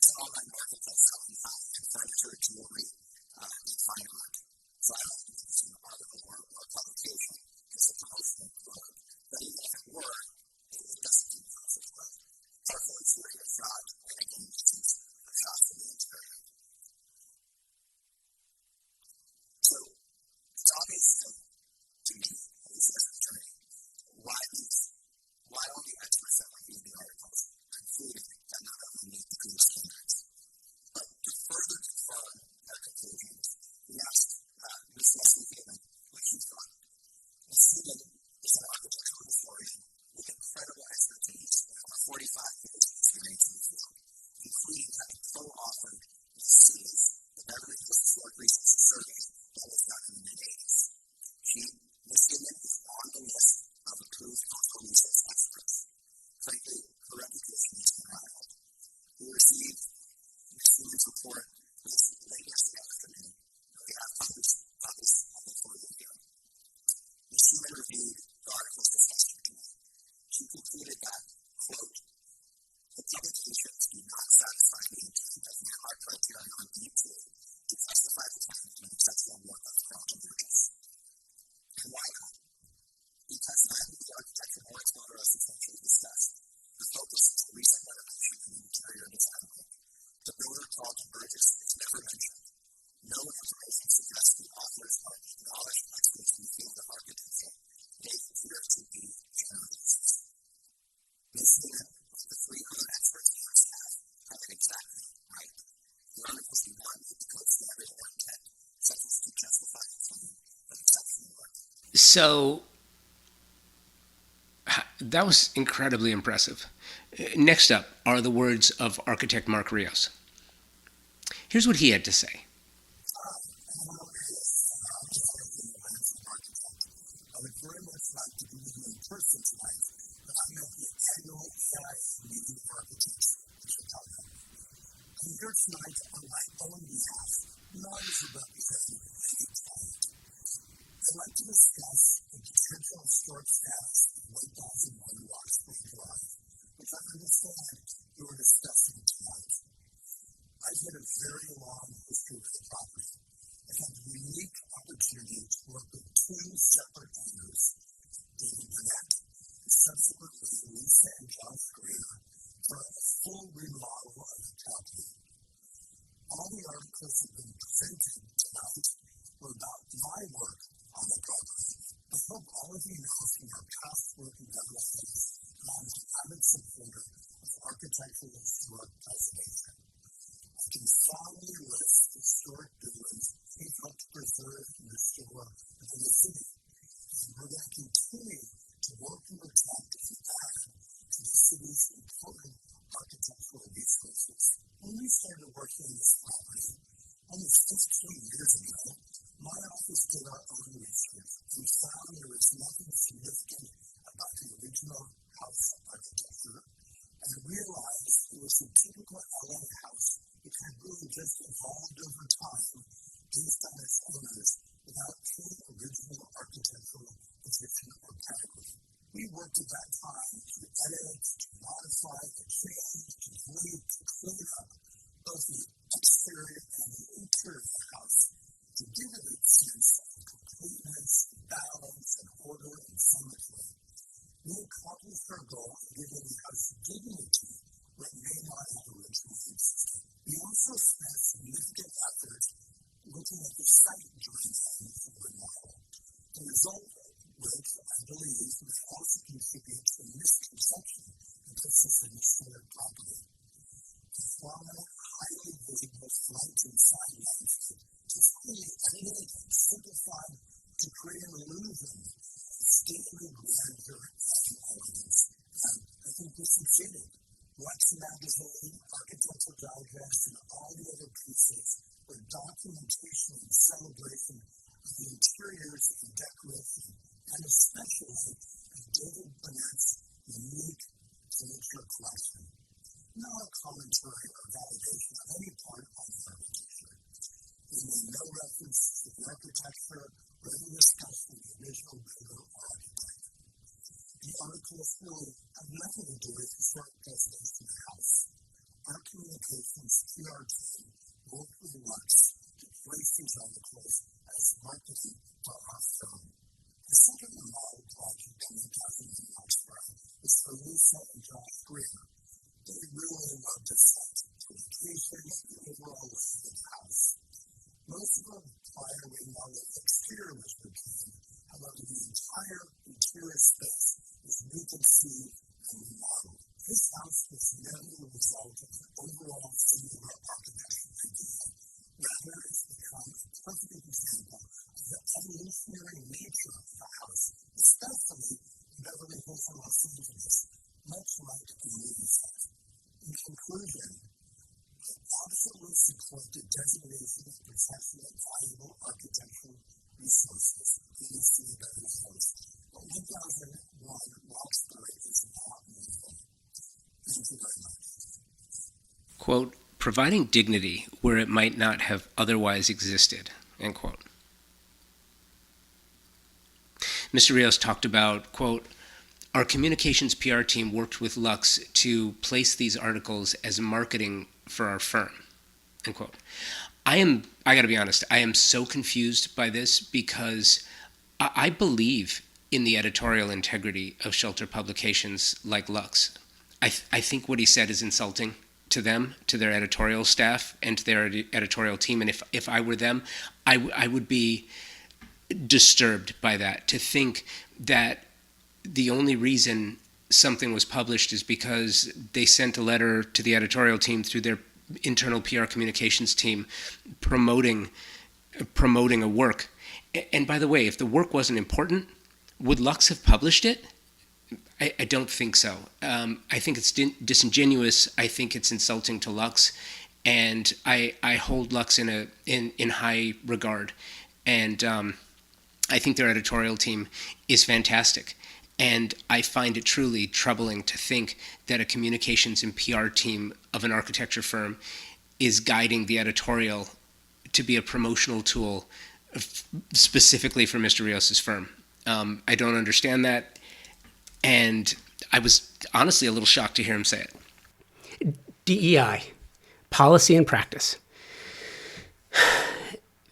It's an online marketplace selling high-end furniture, jewelry, and fine art. So I don't think it's an article or a publication. It's a promotional blog. But even if it were, it doesn't keep it off the blog. Careful exterior shot, and again, this is a shot from the interior. So, it's obvious to me, at least as an attorney, why all the experts that reviewed the articles concluded that none of them meet the clear standards. But to further confirm their conclusions, we asked Ms. Leslie Heyman what she thought. Ms. Heyman is an architectural historian with incredible expertise and over 45 years of experience in the field, including having co-authored the series, the Beverly Hills Historic Resources Survey, that was done in the mid-80s. Ms. Heyman is on the list of approved cultural resource experts. Frankly, her reputation is unrivaled. We received Ms. Heyman's report late yesterday afternoon, and we have copies of it for you here. Ms. Heyman reviewed the articles discussed here tonight. She concluded that, quote, the publications do not satisfy the intent of landmark criteria on D2 to justify the claim of exceptional work of Carlton Burgess. And why not? Because neither the architecture nor its motor as essentially discussed, the focus is the recent renovation and interior design work. The builder Carlton Burgess is never mentioned. No information suggests the authors are acknowledged experts in the field of architecture. They appear to be generalists. Ms. Heyman, like the 300 experts in her staff, have it exactly right. The articles do not meet the code standard or intent, such as to justify the claim of exceptional work. So, that was incredibly impressive. Next up are the words of architect Mark Rios. Here's what he had to say. I would very much like to be with you person tonight, but I'm at the annual AIA meeting of architects in Chicago. I'm here tonight on my own behalf, not as a representative of any client. I'd like to discuss the potential historic status of 1001 Roxbury Drive, which I understand you are discussing tonight. I've had a very long history with the property. I've had the unique opportunity to work with two separate owners, David Burnett and subsequently Lisa and John Scrader, for a full remodel of the property. All the articles that have been presented tonight were about my work on the property. I hope all of you know from our past work in development that I'm an avid supporter of architectural and historic preservation. I can strongly list historic buildings we've helped preserve and restore within the city, and we're going to continue to work and protect and add to the city's important architectural resources. When we started working on this property almost 15 years ago, my office did our own research and found there was nothing significant about the original house architecture, and realized it was a typical LA house which had really just evolved over time based on its owners without any original architectural position or pedigree. We worked at that time to edit, to modify, to change, to delete, to clean up both the exterior and the interior of the house to give it a sense of completeness, balance, and order and symmetry. We accomplished our goal of giving the house dignity where it may not have originally existed. We also spent significant effort looking at the site during the remodel. The result of which, I believe, may also contribute to a misconception that this is an historic property. The prominent, highly visible front and side landscape is fully edited and simplified to create an illusion of stately grandeur and elegance. And I think we succeeded. Lex Magazine, Architectural Digest, and all the other pieces were documentation and celebration of the interiors and decoration, and especially of David Burnett's unique signature collection. No commentary or validation of any part of the architecture. We made no reference to the architecture or any discussion of the original builder or architect. The articles really have nothing to do with historic preservation of the house. Our communications PR team worked with Lux to place these articles as marketing for our firm. The second remodel project coming out in Roxbury is for Lisa and John Scrader. They really loved the site, the location, and the overall layout of the house. Most of our prior remodel exterior was retained, however, the entire interior space was reconceived and remodeled. This house was never the result of an overall singular architectural idea. Rather, it's become a perfect example of the evolutionary nature of the house, especially in Beverly Hills and Los Angeles, much like a movie set. In conclusion, I absolutely support the designation of protection of valuable architectural resources in the city of Beverly Hills. But 1001 Roxbury is not moving. Thank you very much. Quote, providing dignity where it might not have otherwise existed, end quote. Mr. Rios talked about, quote, our communications PR team worked with Lux to place these articles as marketing for our firm, end quote. I got to be honest, I am so confused by this because I believe in the editorial integrity of shelter publications like Lux. I think what he said is insulting to them, to their editorial staff, and to their editorial team. And if I were them, I would be disturbed by that, to think that the only reason something was published is because they sent a letter to the editorial team through their internal PR communications team promoting a work. And by the way, if the work wasn't important, would Lux have published it? I don't think so. I think it's disingenuous. I think it's insulting to Lux, and I hold Lux in high regard. And I think their editorial team is fantastic. And I find it truly troubling to think that a communications and PR team of an architecture firm is guiding the editorial to be a promotional tool specifically for Mr. Rios's firm. I don't understand that. And I was honestly a little shocked to hear him say it. DEI, policy and practice.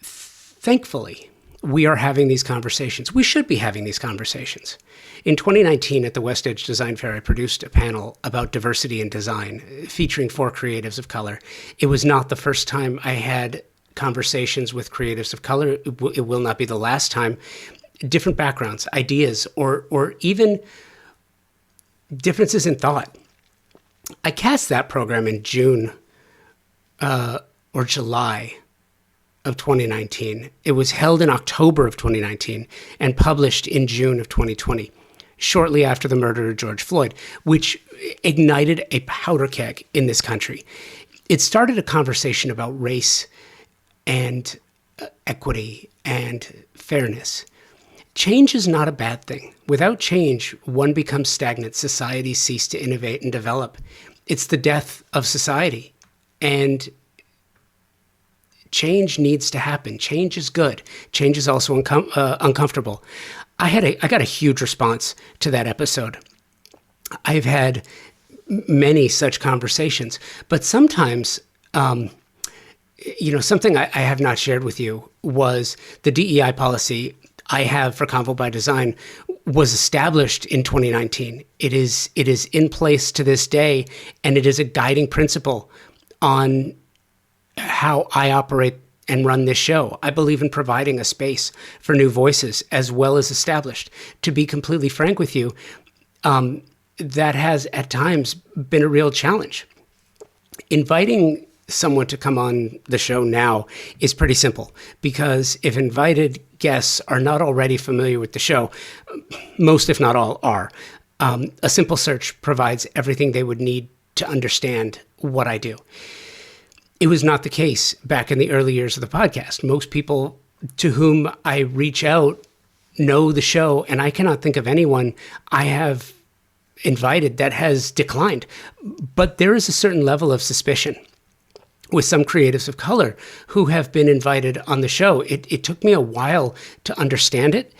Thankfully, we are having these conversations. We should be having these conversations. In 2019, at the West Edge Design Fair, I produced a panel about diversity in design featuring 4 creatives of color. It was not the first time I had conversations with creatives of color. It will not be the last time. Different backgrounds, ideas, or even differences in thought. I cast that program in June or July of 2019. It was held in October of 2019 and published in June of 2020, shortly after the murder of George Floyd, which ignited a powder keg in this country. It started a conversation about race and equity and fairness. Change is not a bad thing. Without change, one becomes stagnant. Societies cease to innovate and develop. It's the death of society. And change needs to happen. Change is good. Change is also uncomfortable. I got a huge response to that episode. I've had many such conversations, but sometimes, something I have not shared with you was the DEI policy I have for Convo by Design was established in 2019. It is in place to this day, and it is a guiding principle on how I operate and run this show. I believe in providing a space for new voices as well as established. To be completely frank with you, that has at times been a real challenge. Inviting someone to come on the show now is pretty simple, because if invited guests are not already familiar with the show, most if not all are, a simple search provides everything they would need to understand what I do. It was not the case back in the early years of the podcast. Most people to whom I reach out know the show, and I cannot think of anyone I have invited that has declined. But there is a certain level of suspicion with some creatives of color who have been invited on the show. It took me a while to understand it,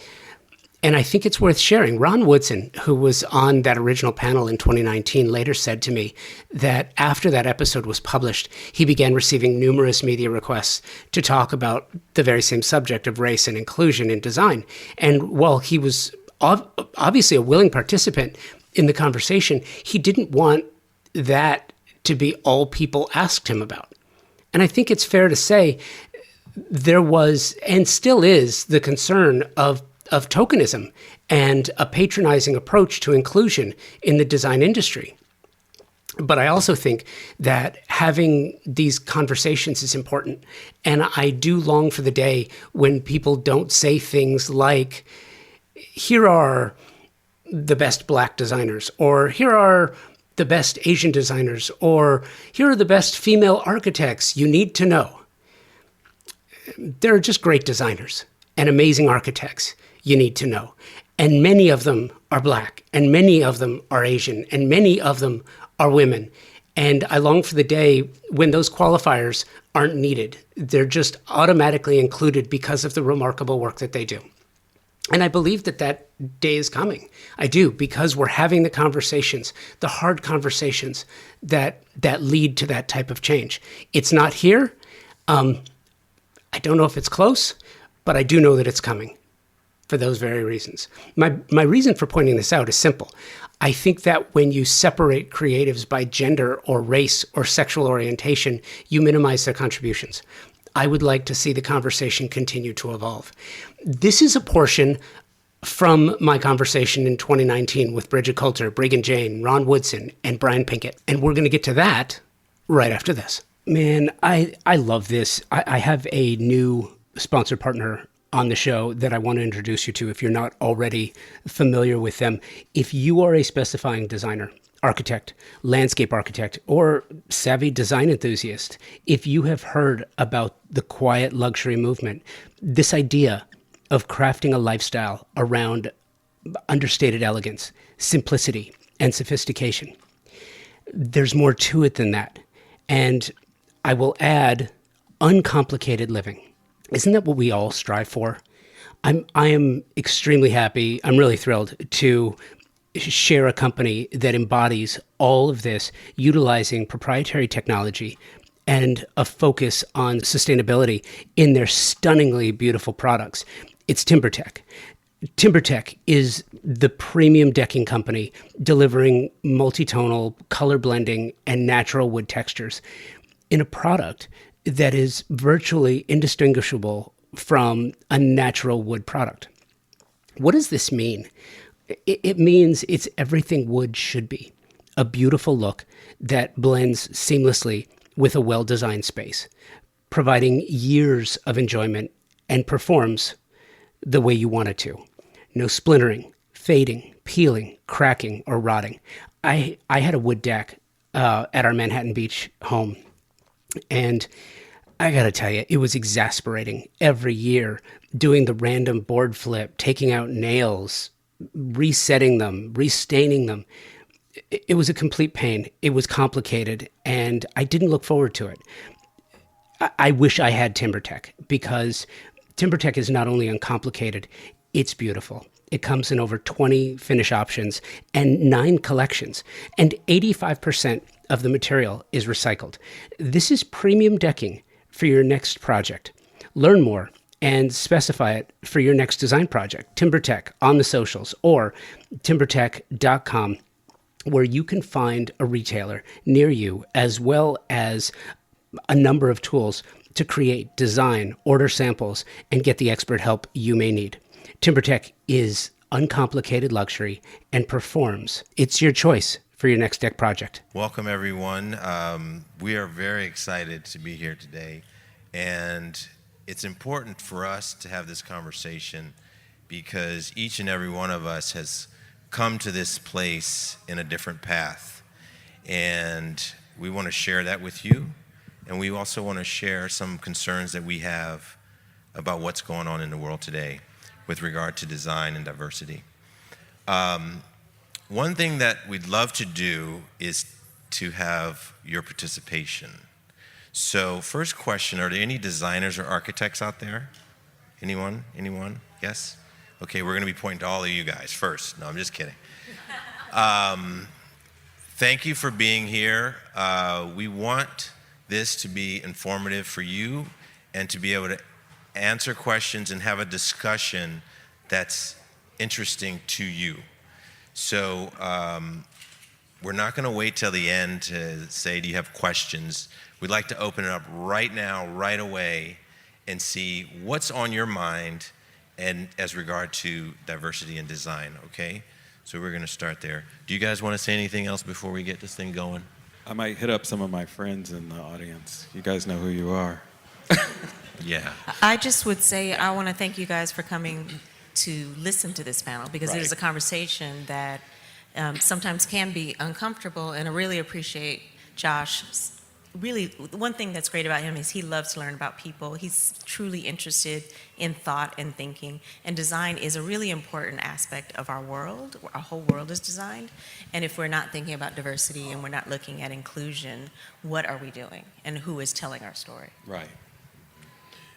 and I think it's worth sharing. Ron Woodson, who was on that original panel in 2019, later said to me that after that episode was published, he began receiving numerous media requests to talk about the very same subject of race and inclusion in design. And while he was obviously a willing participant in the conversation, he didn't want that to be all people asked him about. And I think it's fair to say there was and still is the concern of tokenism and a patronizing approach to inclusion in the design industry. But I also think that having these conversations is important. And I do long for the day when people don't say things like, here are the best Black designers, or here are the best Asian designers, or here are the best female architects you need to know. There are just great designers and amazing architects you need to know. And many of them are Black, and many of them are Asian, and many of them are women. And I long for the day when those qualifiers aren't needed. They're just automatically included because of the remarkable work that they do. And I believe that that day is coming. I do, because we're having the conversations, the hard conversations that lead to that type of change. It's not here. I don't know if it's close, but I do know that it's coming for those very reasons. My reason for pointing this out is simple. I think that when you separate creatives by gender or race or sexual orientation, you minimize their contributions. I would like to see the conversation continue to evolve. This is a portion from my conversation in 2019 with Bridget Coulter, Brigham Jane, Ron Woodson, and Brian Pinkett. And we're going to get to that right after this. Man, I love this. I have a new sponsored partner on the show that I want to introduce you to if you're not already familiar with them. If you are a specifying designer, architect, landscape architect, or savvy design enthusiast, if you have heard about the quiet luxury movement, this idea of crafting a lifestyle around understated elegance, simplicity, and sophistication. There's more to it than that. And I will add uncomplicated living. Isn't that what we all strive for? I am extremely happy. I'm really thrilled to share a company that embodies all of this, utilizing proprietary technology and a focus on sustainability in their stunningly beautiful products. It's TimberTech. TimberTech is the premium decking company delivering multi-tonal, color blending, and natural wood textures in a product that is virtually indistinguishable from a natural wood product. What does this mean? It means it's everything wood should be. A beautiful look that blends seamlessly with a well-designed space, providing years of enjoyment and performs the way you want it to. No splintering, fading, peeling, cracking, or rotting. I had a wood deck at our Manhattan Beach home, and I gotta tell you, it was exasperating every year doing the random board flip, taking out nails, resetting them, restaining them. It was a complete pain. It was complicated, and I didn't look forward to it. I wish I had TimberTech, because TimberTech is not only uncomplicated, it's beautiful. It comes in over 20 finish options and 9 collections, and 85% of the material is recycled. This is premium decking for your next project. Learn more and specify it for your next design project. TimberTech on the socials or timbertech.com, where you can find a retailer near you, as well as a number of tools to create, design, order samples, and get the expert help you may need. TimberTech is uncomplicated luxury and performs. It's your choice for your next deck project. Welcome, everyone. We are very excited to be here today, and it's important for us to have this conversation because each and every one of us has come to this place in a different path, and we want to share that with you, and we also want to share some concerns that we have about what's going on in the world today with regard to design and diversity. One thing that we'd love to do is to have your participation. So first question, are there any designers or architects out there? Anyone? Anyone? Yes? Okay, we're going to be pointing to all of you guys first. No, I'm just kidding. Thank you for being here. We want this to be informative for you and to be able to answer questions and have a discussion that's interesting to you. So we're not going to wait till the end to say, do you have questions? We'd like to open it up right now, right away, and see what's on your mind and as regard to diversity and design, okay? So we're going to start there. Do you guys want to say anything else before we get this thing going? I might hit up some of my friends in the audience. You guys know who you are. Yeah. I just would say I want to thank you guys for coming to listen to this panel, because it is a conversation that sometimes can be uncomfortable, and I really appreciate Josh. Really, one thing that's great about him is he loves to learn about people. He's truly interested in thought and thinking, and design is a really important aspect of our world. Our whole world is designed, and if we're not thinking about diversity and we're not looking at inclusion, what are we doing, and who is telling our story? Right.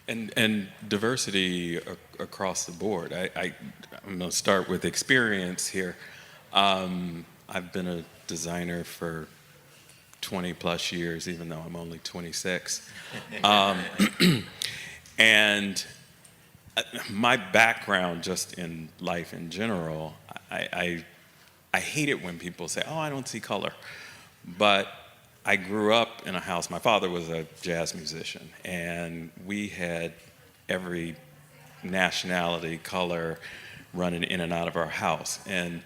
And diversity across the board. I'm going to start with experience here. I've been a designer for 20 plus years, even though I'm only 26. And my background just in life in general, I hate it when people say, oh, I don't see color. But I grew up in a house, my father was a jazz musician, and we had every nationality, color running in and out of our house. And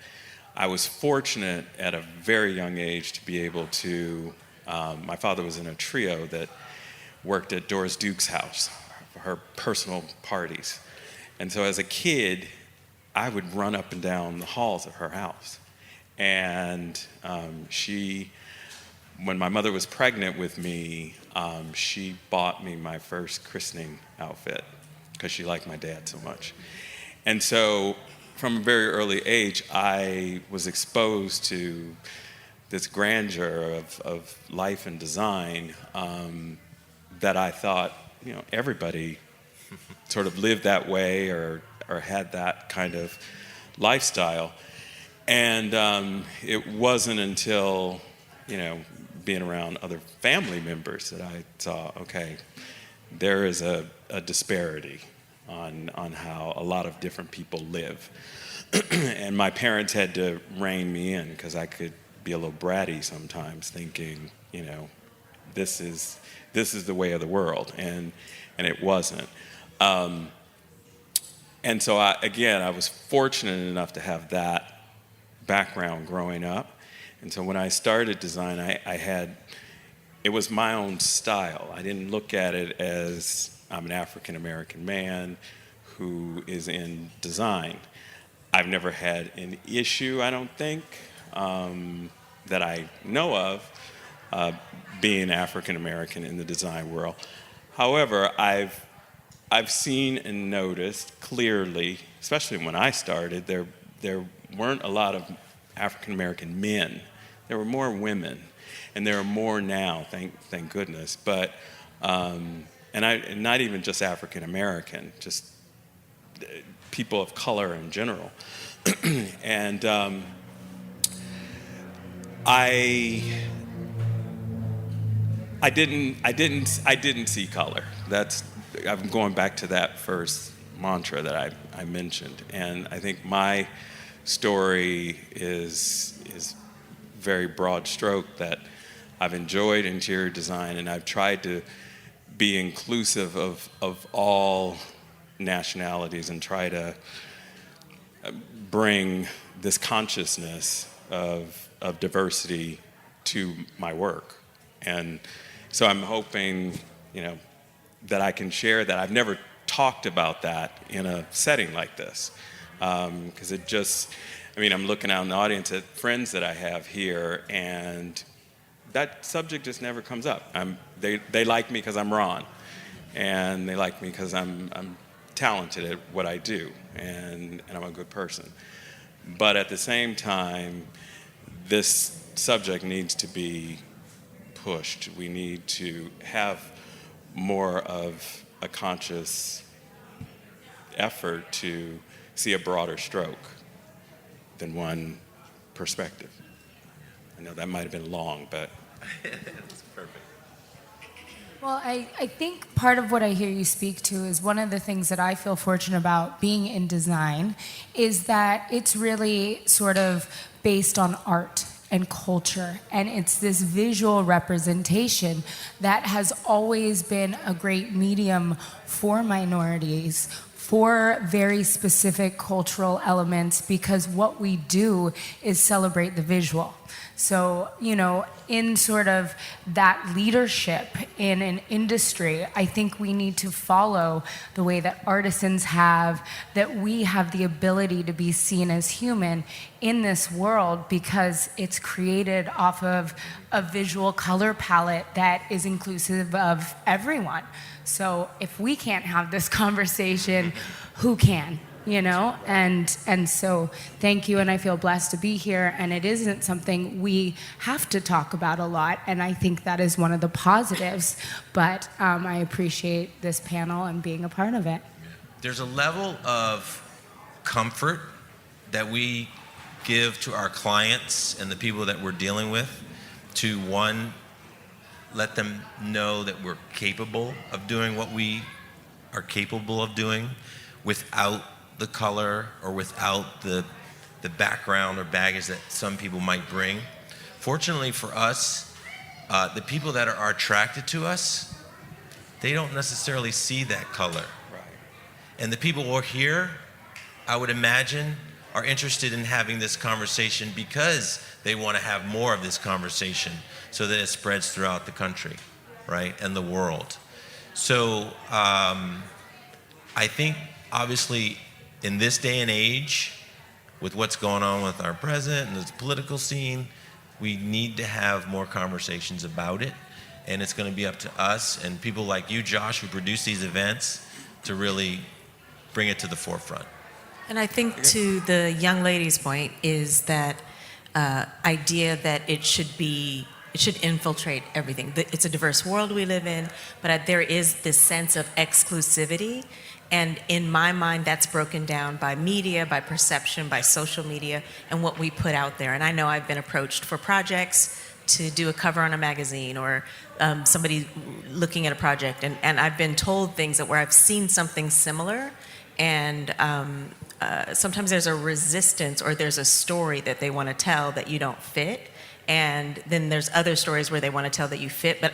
I was fortunate at a very young age to be able to, my father was in a trio that worked at Doris Duke's house for her personal parties. And so as a kid, I would run up and down the halls of her house. And when my mother was pregnant with me, she bought me my first christening outfit because she liked my dad so much. And so from a very early age, I was exposed to this grandeur of life and design that I thought, everybody sort of lived that way or had that kind of lifestyle. And it wasn't until, being around other family members that I saw, okay, there is a disparity on how a lot of different people live. And my parents had to rein me in because I could be a little bratty sometimes, thinking, this is the way of the world, and it wasn't. And so I was fortunate enough to have that background growing up. And so when I started design, it was my own style. I didn't look at it as I'm an African American man who is in design. I've never had an issue, I don't think, that I know of, being African American in the design world. However, I've seen and noticed clearly, especially when I started, there weren't a lot of African American men. There were more women, and there are more now, thank goodness. But and not even just African American, just people of color in general. And I didn't see color. I'm going back to that first mantra that I mentioned, and I think my story is very broad stroke, that I've enjoyed interior design, and I've tried to be inclusive of all nationalities and try to bring this consciousness of diversity to my work. And so I'm hoping, that I can share that. I've never talked about that in a setting like this, because I'm looking out in the audience at friends that I have here, and that subject just never comes up. They like me because I'm Ron, and they like me because I'm talented at what I do, and I'm a good person. But at the same time, this subject needs to be pushed. We need to have more of a conscious effort to see a broader stroke than one perspective. I know that might have been long, but That's perfect. Well, I think part of what I hear you speak to is one of the things that I feel fortunate about being in design is that it's really sort of based on art and culture, and it's this visual representation that has always been a great medium for minorities, for very specific cultural elements, because what we do is celebrate the visual. So, in sort of that leadership in an industry, I think we need to follow the way that artisans have, that we have the ability to be seen as human in this world, because it's created off of a visual color palette that is inclusive of everyone. So if we can't have this conversation, who can? And so thank you, and I feel blessed to be here, and it isn't something we have to talk about a lot, and I think that is one of the positives, but I appreciate this panel and being a part of it. There's a level of comfort that we give to our clients and the people that we're dealing with to, one, let them know that we're capable of doing what we are capable of doing without the color or without the background or baggage that some people might bring. Fortunately for us, the people that are attracted to us, they don't necessarily see that color. right. And the people who are here, I would imagine, are interested in having this conversation because they want to have more of this conversation so that it spreads throughout the country, right, and the world. So I think, obviously, in this day and age, with what's going on with our president and the political scene, we need to have more conversations about it. And it's going to be up to us and people like you, Josh, who produce these events, to really bring it to the forefront. And I think to the young lady's point is that idea that it should infiltrate everything. It's a diverse world we live in, but there is this sense of exclusivity. And in my mind, that's broken down by media, by perception, by social media, and what we put out there. And I know I've been approached for projects to do a cover on a magazine, or somebody looking at a project, and I've been told things where I've seen something similar, and sometimes there's a resistance, or there's a story that they want to tell that you don't fit, and then there's other stories where they want to tell that you fit, but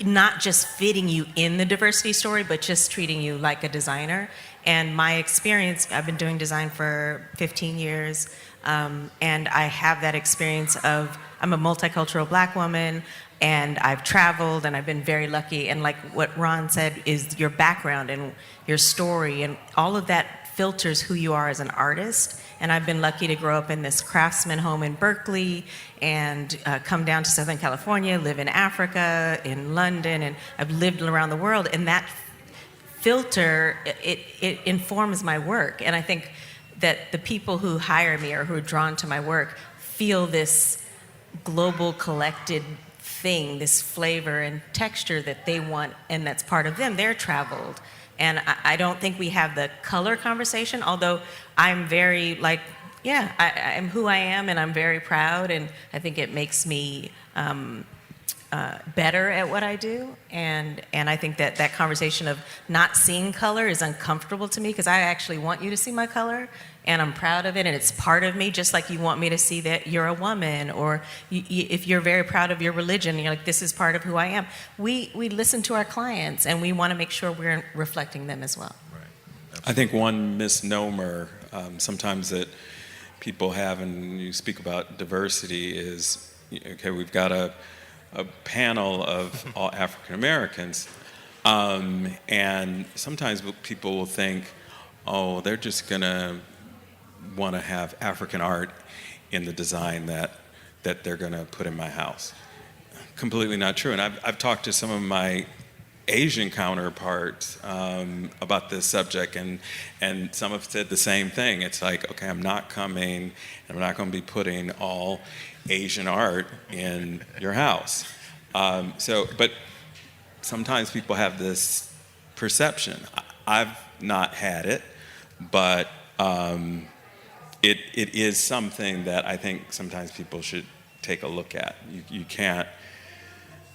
not just fitting you in the diversity story, but just treating you like a designer. And my experience, I've been doing design for 15 years, and I have that experience of, I'm a multicultural Black woman, and I've traveled, and I've been very lucky. And like what Ron said, is your background and your story, and all of that filters who you are as an artist. And I've been lucky to grow up in this craftsman home in Berkeley, and come down to Southern California, live in Africa, in London, and I've lived around the world. And that filter, it informs my work. And I think that the people who hire me or who are drawn to my work feel this global collected thing, this flavor and texture that they want, and that's part of them. They're traveled. And I don't think we have the color conversation, although I'm very I'm who I am, and I'm very proud, and I think it makes me better at what I do. And I think that conversation of not seeing color is uncomfortable to me, because I actually want you to see my color, and I'm proud of it, and it's part of me, just like you want me to see that you're a woman, or if you're very proud of your religion, you're like, this is part of who I am. We listen to our clients, and we want to make sure we're reflecting them as well. Right. I think one misnomer sometimes that people have, and you speak about diversity, is, okay, we've got a panel of all African Americans, and sometimes people will think, oh, they're just gonna want to have African art in the design that they're going to put in my house. Completely not true. And I've talked to some of my Asian counterparts about this subject, and some have said the same thing. It's like, okay, I'm not coming, and I'm not going to be putting all Asian art in your house. But sometimes people have this perception. I've not had it, but it is something that I think sometimes people should take a look at. You can't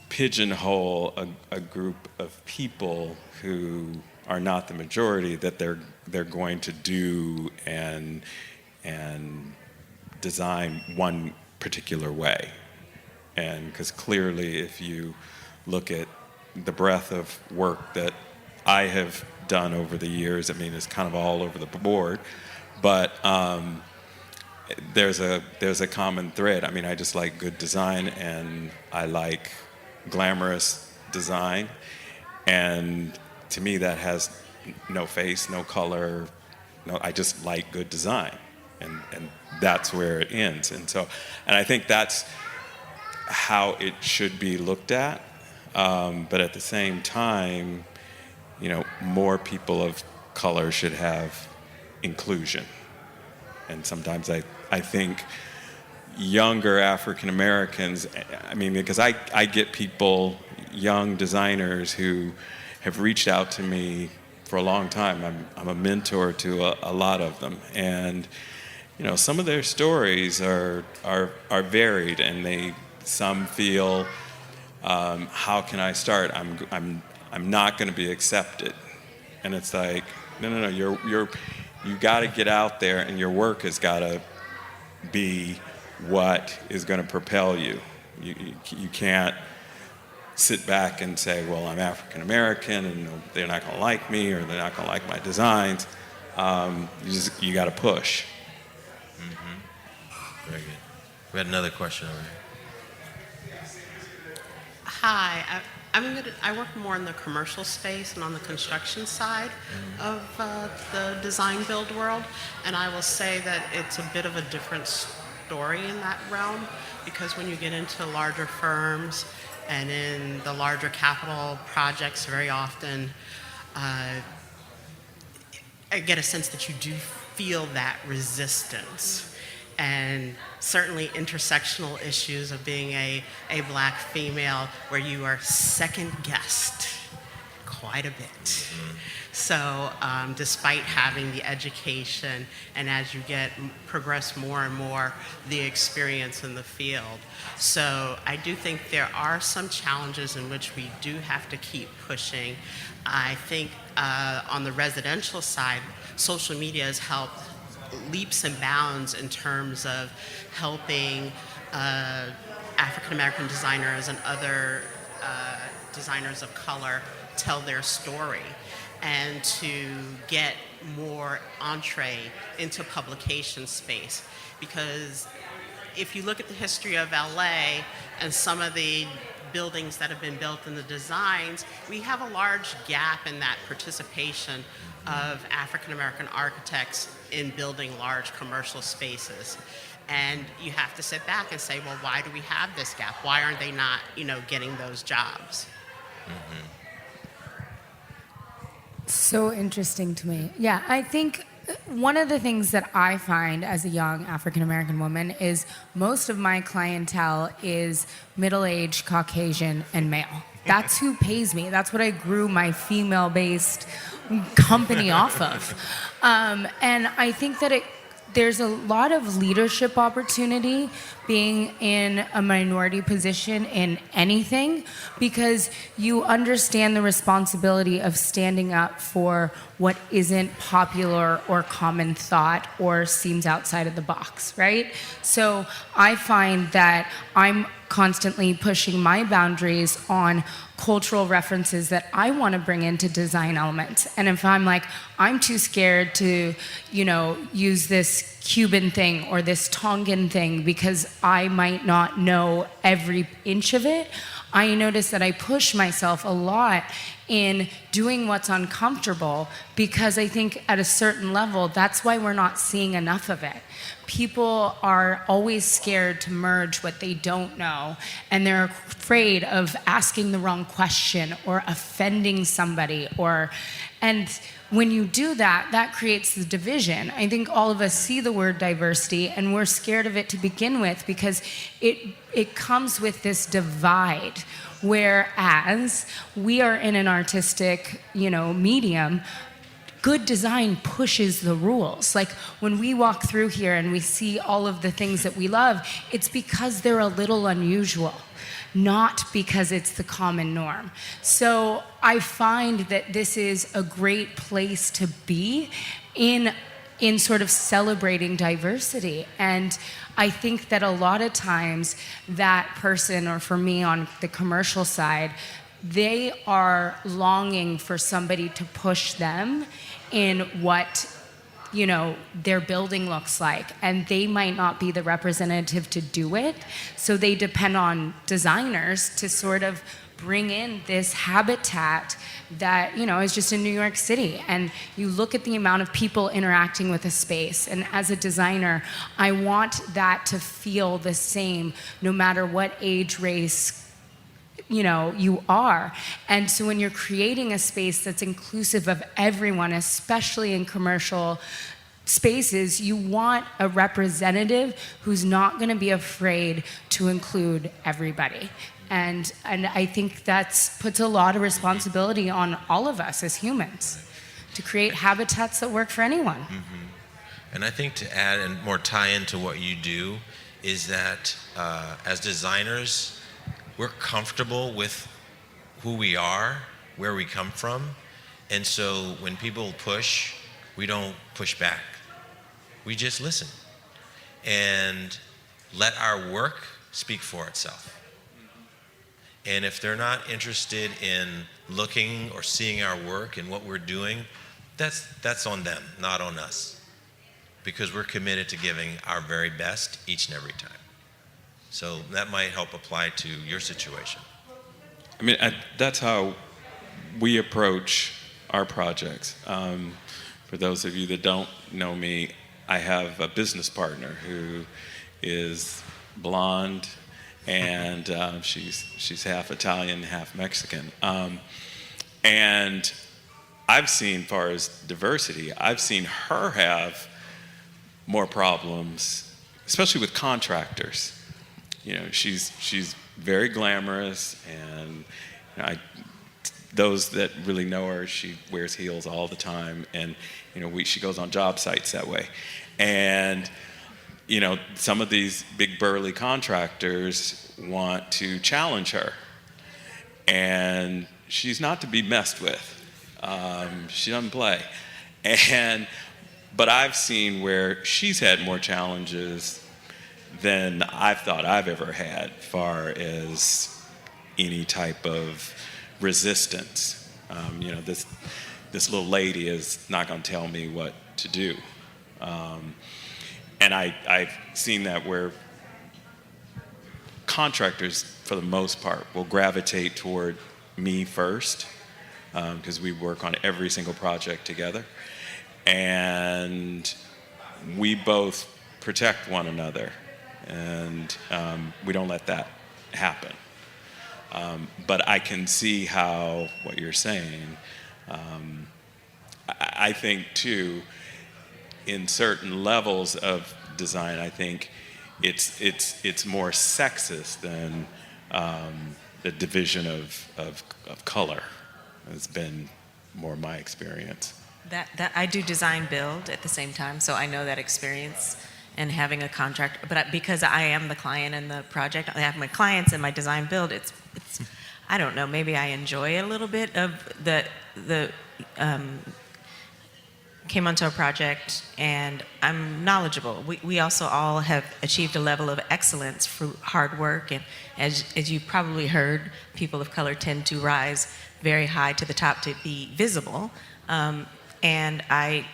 pigeonhole a group of people who are not the majority that they're going to do and design one particular way. And because clearly, if you look at the breadth of work that I have done over the years, I mean, it's kind of all over the board. But there's a common thread. I mean, I just like good design, and I like glamorous design, and to me that has no face, no color. No, I just like good design, and that's where it ends. And I think that's how it should be looked at. But at the same time, more people of color should have inclusion. And sometimes I think younger African Americans, I mean, because I get people, young designers who have reached out to me for a long time. I'm a mentor to a lot of them. And, some of their stories are varied, and some feel, how can I start? I'm not going to be accepted. And it's like, no, you got to get out there, and your work has got to be what is going to propel you. You can't sit back and say, well, I'm African American, and they're not going to like me, or they're not going to like my designs. You got to push. Mm-hmm. Very good. We had another question over here. Hi. I work more in the commercial space and on the construction side of the design build world, and I will say that it's a bit of a different story in that realm, because when you get into larger firms and in the larger capital projects, very often I get a sense that you do feel that resistance. And certainly intersectional issues of being a black female where you are second guessed quite a bit. So despite having the education and as you progress more and more, the experience in the field. So I do think there are some challenges in which we do have to keep pushing. I think on the residential side, social media has helped leaps and bounds in terms of helping African American designers and other designers of color tell their story and to get more entree into publication space. Because if you look at the history of LA and some of the buildings that have been built in the designs, we have a large gap in that participation of African American architects in building large commercial spaces. And you have to sit back and say, well, why do we have this gap? Why aren't they not, getting those jobs? So interesting to me. Yeah, I think one of the things that I find as a young African American woman is most of my clientele is middle-aged, Caucasian, and male. That's who pays me. That's what I grew my female-based company off of. And I think that there's a lot of leadership opportunity being in a minority position in anything, because you understand the responsibility of standing up for what isn't popular or common thought or seems outside of the box, right? So I find that I'm constantly pushing my boundaries on cultural references that I want to bring into design elements. And if I'm like, I'm too scared to, use this Cuban thing or this Tongan thing because I might not know every inch of it, I notice that I push myself a lot in doing what's uncomfortable, because I think at a certain level, that's why we're not seeing enough of it. People are always scared to merge what they don't know, and they're afraid of asking the wrong question or offending somebody, and when you do that, that creates the division. I think all of us see the word diversity and we're scared of it to begin with because it comes with this divide. Whereas we are in an artistic, medium, good design pushes the rules. Like when we walk through here and we see all of the things that we love, it's because they're a little unusual, not because it's the common norm. So I find that this is a great place to be in sort of celebrating diversity. And I think that a lot of times that person, or for me on the commercial side, they are longing for somebody to push them in what their building looks like, and they might not be the representative to do it, so they depend on designers to sort of bring in this habitat that is just in New York City. And you look at the amount of people interacting with a space, and as a designer, I want that to feel the same no matter what age, race, you are. And so when you're creating a space that's inclusive of everyone, especially in commercial spaces, you want a representative who's not going to be afraid to include everybody. And I think that puts a lot of responsibility on all of us as humans to create habitats that work for anyone. And I think to add and more tie into what you do is that as designers, we're comfortable with who we are, where we come from, and so when people push, we don't push back. We just listen and let our work speak for itself. And if they're not interested in looking or seeing our work and what we're doing, that's on them, not on us, because we're committed to giving our very best each and every time. So that might help apply to your situation. I mean, that's how we approach our projects. For those of you that don't know me, I have a business partner who is blonde, and she's half Italian, half Mexican. And I've seen, far as diversity, I've seen her have more problems, especially with contractors. She's very glamorous, and those that really know her, she wears heels all the time, and she goes on job sites that way. And some of these big burly contractors want to challenge her, and she's not to be messed with. She doesn't play. But I've seen where she's had more challenges than I've thought I've ever had, far as any type of resistance. This little lady is not going to tell me what to do. And I've seen that where contractors, for the most part, will gravitate toward me first, because we work on every single project together. And we both protect one another, and we don't let that happen. But I can see how what you're saying. I think too, in certain levels of design, I think it's more sexist than the division of color. Has been more my experience. That I do design build at the same time, so I know that experience and having a contract. But because I am the client in the project, I have my clients in my design build. It's I don't know. Maybe I enjoy a little bit of the came onto a project and I'm knowledgeable. We also all have achieved a level of excellence through hard work, and as you probably heard, people of color tend to rise very high to the top to be visible. And I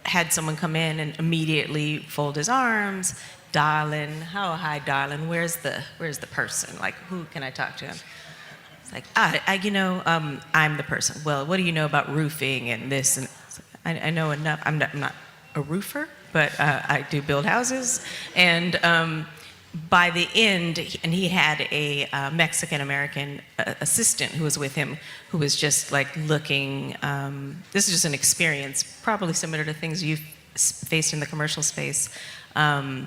had someone come in and immediately fold his arms, darling, oh hi darling, where's the person? Like, who can I talk to? It's like, I'm the person. Well, what do you know about roofing and this? And I know enough. I'm not a roofer, but I do build houses. And by the end, and he had a Mexican-American assistant who was with him, who was just like looking, this is just an experience, probably similar to things you've faced in the commercial space. And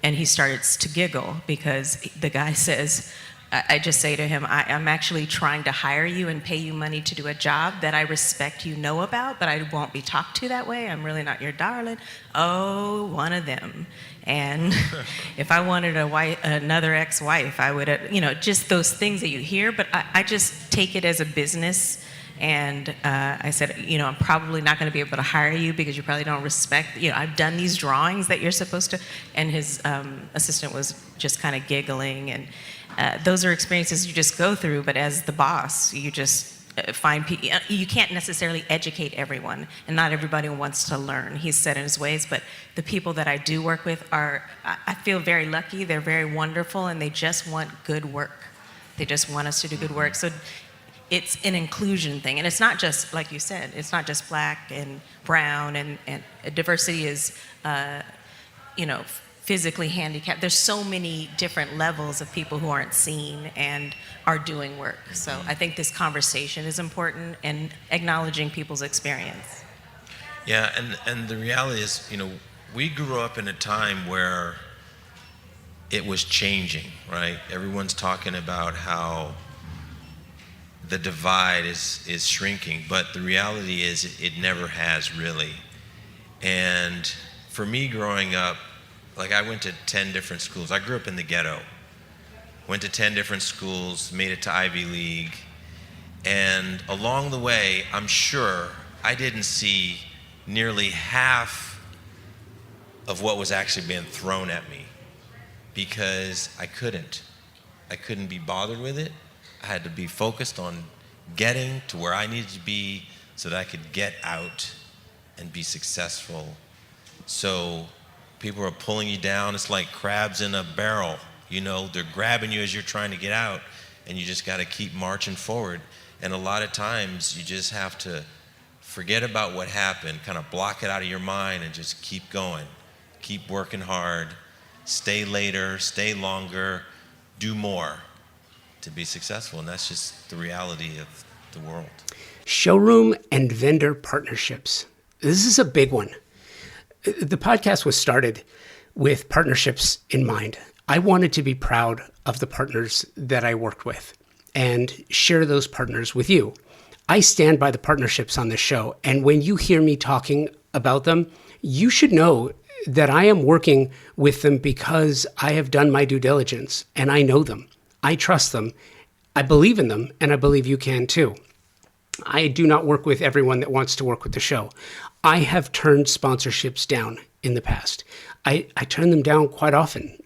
he starts to giggle because the guy says, I just say to him, I'm actually trying to hire you and pay you money to do a job that I respect you know about, but I won't be talked to that way. I'm really not your darling. Oh, one of them. And if I wanted another ex-wife, I would have, just those things that you hear, but I just take it as a business. And I said, I'm probably not going to be able to hire you because you probably don't respect, I've done these drawings that you're supposed to. And his assistant was just kind of giggling. And those are experiences you just go through, but as the boss, you just find people. You can't necessarily educate everyone, and not everybody wants to learn. He's set in his ways, but the people that I do work with I feel very lucky. They're very wonderful, and they just want good work. They just want us to do good work. So it's an inclusion thing, and it's not just, like you said, it's not just black and brown, and diversity is, physically handicapped. There's so many different levels of people who aren't seen and are doing work. So I think this conversation is important, and acknowledging people's experience. Yeah, and the reality is, we grew up in a time where it was changing, right? Everyone's talking about how the divide is shrinking, but the reality is it never has really. And for me growing up, like I went to 10 different schools. I grew up in the ghetto. Went to 10 different schools, made it to Ivy League. And along the way, I'm sure I didn't see nearly half of what was actually being thrown at me because I couldn't be bothered with it. I had to be focused on getting to where I needed to be so that I could get out and be successful. So people are pulling you down. It's like crabs in a barrel. They're grabbing you as you're trying to get out, and you just got to keep marching forward. And a lot of times you just have to forget about what happened, kind of block it out of your mind and just keep going. Keep working hard, stay later, stay longer, do more to be successful. And that's just the reality of the world. Showroom and vendor partnerships. This is a big one. The podcast was started with partnerships in mind. I wanted to be proud of the partners that I worked with and share those partners with you. I stand by the partnerships on this show, and when you hear me talking about them, you should know that I am working with them because I have done my due diligence and I know them. I trust them. I believe in them, and I believe you can too. I do not work with everyone that wants to work with the show. I have turned sponsorships down in the past. I turn them down quite often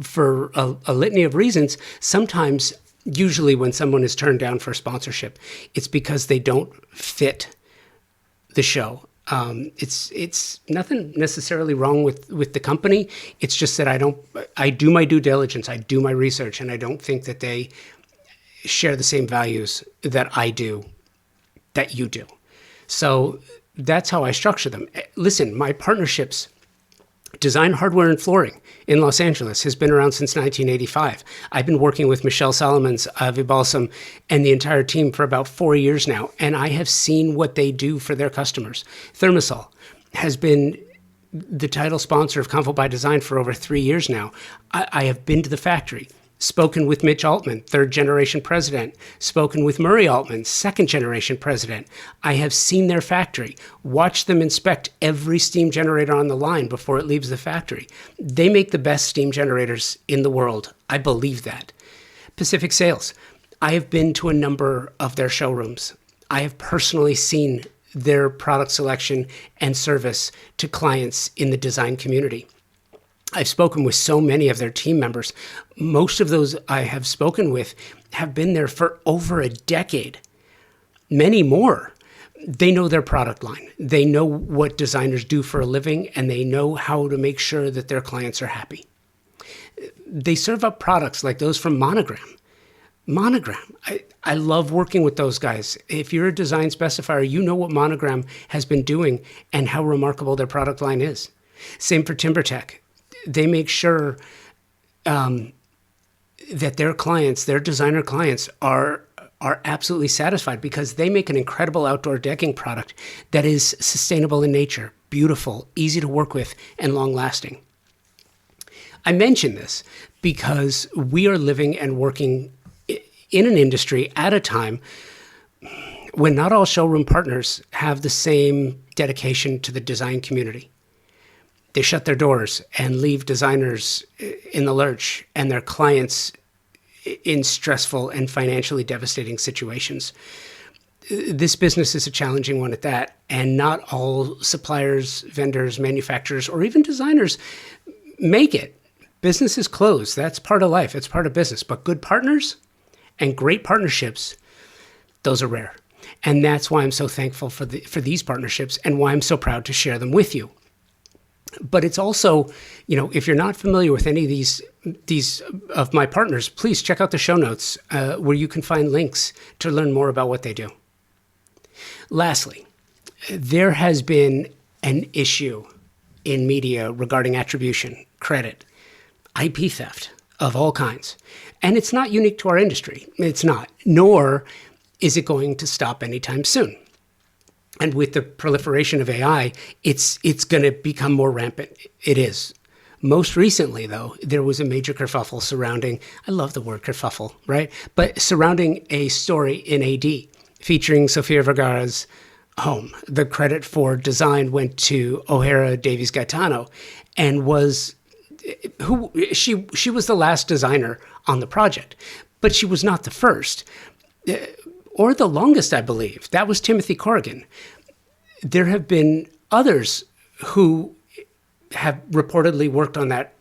for a litany of reasons. Sometimes, usually when someone is turned down for sponsorship, it's because they don't fit the show. It's nothing necessarily wrong with the company. It's just that I do my due diligence, I do my research, and I don't think that they share the same values that I do, that you do. So that's how I structure them. Listen, my partnerships, Design Hardware and Flooring in Los Angeles has been around since 1985. I've been working with Michelle Solomons, Avi Balsam, and the entire team for about 4 years now, and I have seen what they do for their customers. Thermosol has been the title sponsor of Convo by Design for over 3 years now. I have been to the factory, spoken with Mitch Altman, third-generation president, spoken with Murray Altman, second-generation president. I have seen their factory, watched them inspect every steam generator on the line before it leaves the factory. They make the best steam generators in the world. I believe that. Pacific Sales. I have been to a number of their showrooms. I have personally seen their product selection and service to clients in the design community. I've spoken with so many of their team members. Most of those I have spoken with have been there for over a decade, many more. They know their product line. They know what designers do for a living, and they know how to make sure that their clients are happy. They serve up products like those from Monogram. I love working with those guys. If you're a design specifier, you know what Monogram has been doing and how remarkable their product line is. Same for TimberTech. They make sure that their clients, their designer clients, are absolutely satisfied because they make an incredible outdoor decking product that is sustainable in nature, beautiful, easy to work with, and long-lasting. I mention this because we are living and working in an industry at a time when not all showroom partners have the same dedication to the design community. They shut their doors and leave designers in the lurch and their clients in stressful and financially devastating situations. This business is a challenging one at that, and not all suppliers, vendors, manufacturers, or even designers make it. Business is closed. That's part of life. It's part of business. But good partners and great partnerships, those are rare. And that's why I'm so thankful for these partnerships and why I'm so proud to share them with you. But it's also, if you're not familiar with any of these of my partners, please check out the show notes where you can find links to learn more about what they do. Lastly, there has been an issue in media regarding attribution, credit, IP theft of all kinds. And it's not unique to our industry. It's not, nor is it going to stop anytime soon. And with the proliferation of AI, it's going to become more rampant. It is. Most recently, though, there was a major kerfuffle surrounding, I love the word kerfuffle, right? But surrounding a story in AD featuring Sofia Vergara's home. The credit for design went to O'Hara Davies Gaetano, and she was the last designer on the project, but she was not the first. Or the longest, I believe. That was Timothy Corrigan. There have been others who have reportedly worked on that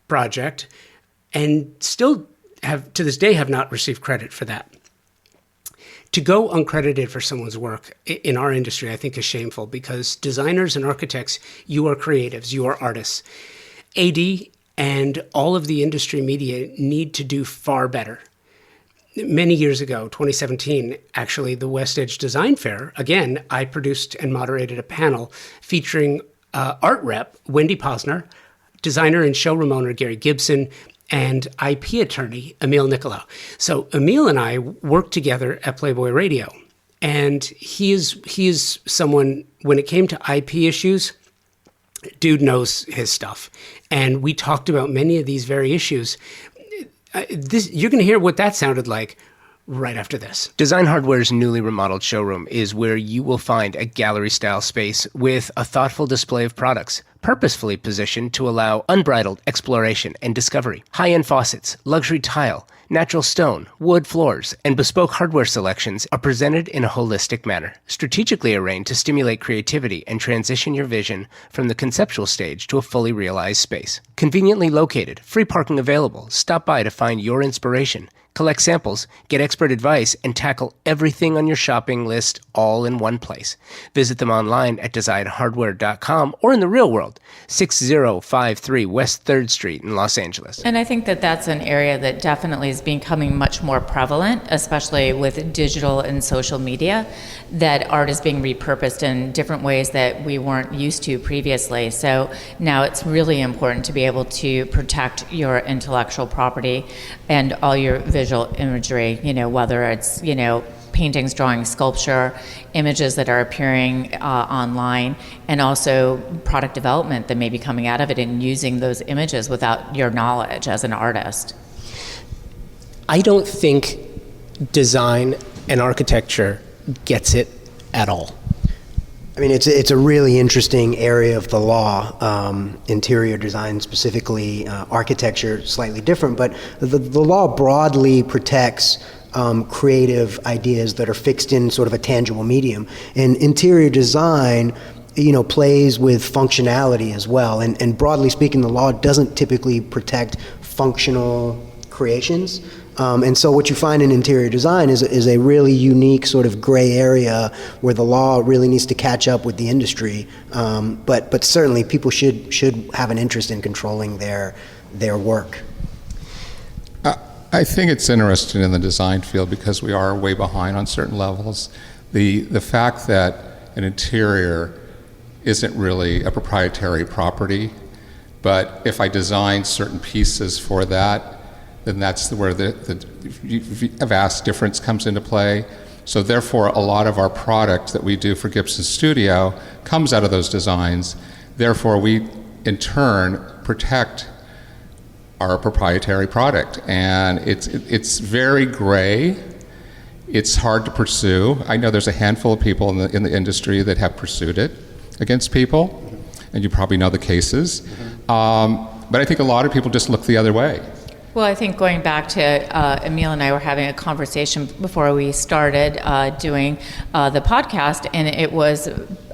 project and still to this day, have not received credit for that. To go uncredited for someone's work in our industry, I think is shameful because designers and architects, you are creatives, you are artists. AD and all of the industry media need to do far better. Many years ago, 2017, actually, the West Edge Design Fair, again, I produced and moderated a panel featuring art rep Wendy Posner, designer and showroom owner Gary Gibson, and IP attorney Emil Nicolau. So Emil and I worked together at Playboy Radio, And he is someone, when it came to IP issues, dude knows his stuff. And we talked about many of these very issues. You're going to hear what that sounded like right after this. Design Hardware's newly remodeled showroom is where you will find a gallery-style space with a thoughtful display of products, purposefully positioned to allow unbridled exploration and discovery. High-end faucets, luxury tile, natural stone, wood floors, and bespoke hardware selections are presented in a holistic manner, strategically arranged to stimulate creativity and transition your vision from the conceptual stage to a fully realized space. Conveniently located, free parking available. Stop by to find your inspiration. Collect samples, get expert advice, and tackle everything on your shopping list all in one place. Visit them online at designhardware.com or in the real world, 6053 West 3rd Street in Los Angeles. And I think that that's an area that definitely is becoming much more prevalent, especially with digital and social media, that art is being repurposed in different ways that we weren't used to previously. So now it's really important to be able to protect your intellectual property and all your visual imagery, whether it's, paintings, drawings, sculpture, images that are appearing online, and also product development that may be coming out of it and using those images without your knowledge as an artist. I don't think design and architecture gets it at all. I mean, it's a really interesting area of the law, interior design specifically, architecture slightly different, but the law broadly protects creative ideas that are fixed in sort of a tangible medium. And interior design, plays with functionality as well. And broadly speaking, the law doesn't typically protect functional creations. And so what you find in interior design is a really unique sort of gray area where the law really needs to catch up with the industry. But certainly people should have an interest in controlling their work. I think it's interesting in the design field because we are way behind on certain levels. The fact that an interior isn't really a proprietary property, but if I design certain pieces for that, then that's where the vast difference comes into play. So therefore, a lot of our product that we do for Gibson Studio comes out of those designs. Therefore, we, in turn, protect our proprietary product. And it's very gray. It's hard to pursue. I know there's a handful of people in the industry that have pursued it against people, and you probably know the cases. But I think a lot of people just look the other way. Well, I think going back to Emil and I were having a conversation before we started doing the podcast, and it was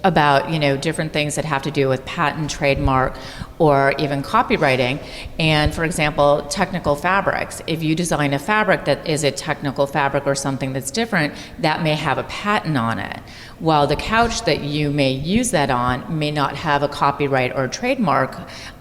about different things that have to do with patent, trademark, or even copywriting. And for example, technical fabrics. If you design a fabric that is a technical fabric or something that's different, that may have a patent on it. While the couch that you may use that on may not have a copyright or trademark,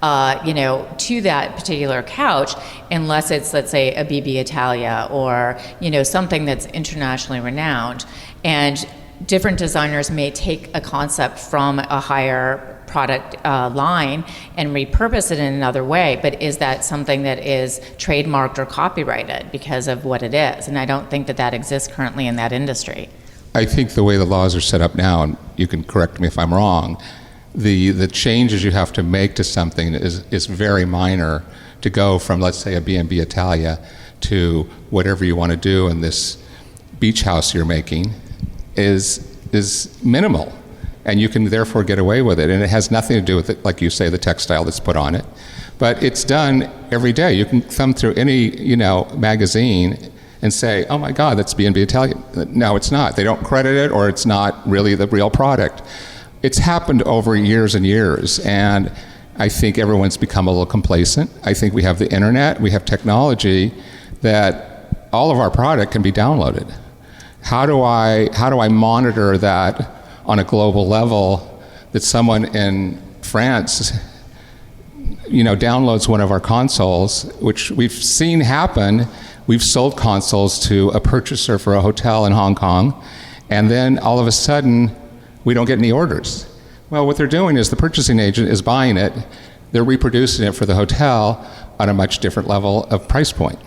to that particular couch, unless it's, let's say, a BB Italia or, something that's internationally renowned. And different designers may take a concept from a higher product line and repurpose it in another way, but is that something that is trademarked or copyrighted because of what it is? And I don't think that exists currently in that industry. I think the way the laws are set up now, and you can correct me if I'm wrong, the changes you have to make to something is very minor to go from, let's say, a B&B Italia to whatever you want to do in this beach house you're making is minimal, and you can therefore get away with it. And it has nothing to do with it, like you say, the textile that's put on it. But it's done every day. You can thumb through any magazine and say, oh my God, that's B&B Italian. No, it's not. They don't credit it, or it's not really the real product. It's happened over years and years, and I think everyone's become a little complacent. I think we have the internet, we have technology that all of our product can be downloaded. How do I monitor that on a global level, that someone in France downloads one of our consoles, which we've seen happen. We've sold consoles to a purchaser for a hotel in Hong Kong, and then all of a sudden we don't get any orders. Well, what they're doing is the purchasing agent is buying it, they're reproducing it for the hotel on a much different level of price point.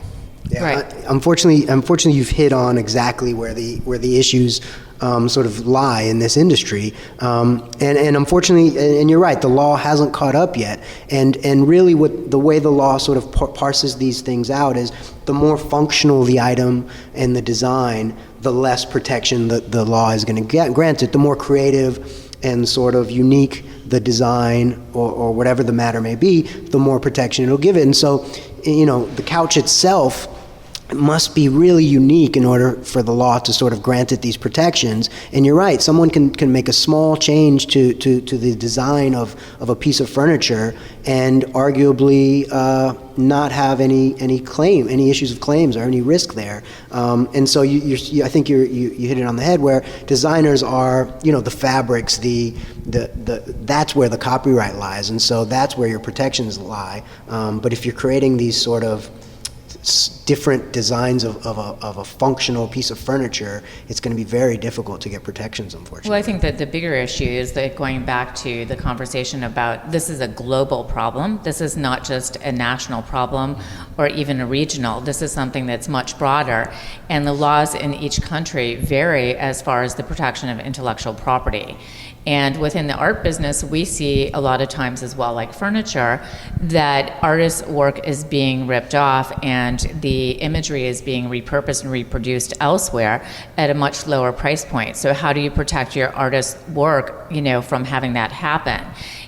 Yeah, right. Unfortunately, you've hit on exactly where the issues sort of lie in this industry. And unfortunately, and you're right, the law hasn't caught up yet. And really the way the law sort of parses these things out is the more functional the item and the design, the less protection the law is going to grant it. The more creative and sort of unique the design or whatever the matter may be, the more protection it'll give it. And so, the couch itself must be really unique in order for the law to sort of grant it these protections. And you're right, someone can make a small change to the design of a piece of furniture and arguably not have any issues of claims or any risk there. And so I think you hit it on the head, where designers are, the fabrics, that's where the copyright lies, and so that's where your protections lie. But if you're creating these sort of different designs of a functional piece of furniture, it's going to be very difficult to get protections, unfortunately. Well, I think that the bigger issue is that going back to the conversation about this is a global problem. This is not just a national problem or even a regional. This is something that's much broader, and the laws in each country vary as far as the protection of intellectual property. And within the art business, we see a lot of times as well, like furniture, that artists' work is being ripped off and the imagery is being repurposed and reproduced elsewhere at a much lower price point. So how do you protect your artist's work, from having that happen?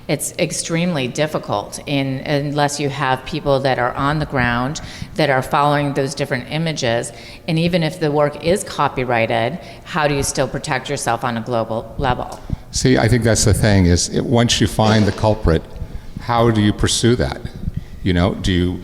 It's extremely difficult unless you have people that are on the ground that are following those different images. And even if the work is copyrighted, how do you still protect yourself on a global level? See, I think that's the thing, once you find the culprit, how do you pursue that? Do you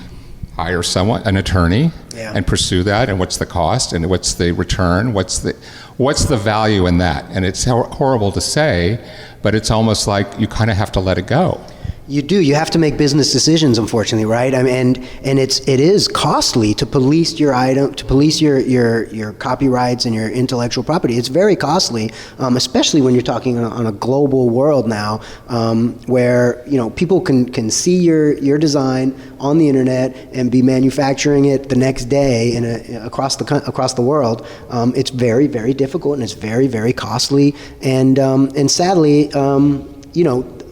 hire an attorney, and pursue that, and what's the cost, and what's the return, what's the value in that? And it's horrible to say, but it's almost like you kind of have to let it go. You do. You have to make business decisions, unfortunately, right? I mean, and it is costly to police your item, to police your copyrights and your intellectual property. It's very costly, especially when you're talking on a global world now, where people can see your design on the internet and be manufacturing it the next day across the world. It's very, very difficult, and it's very, very costly, and sadly,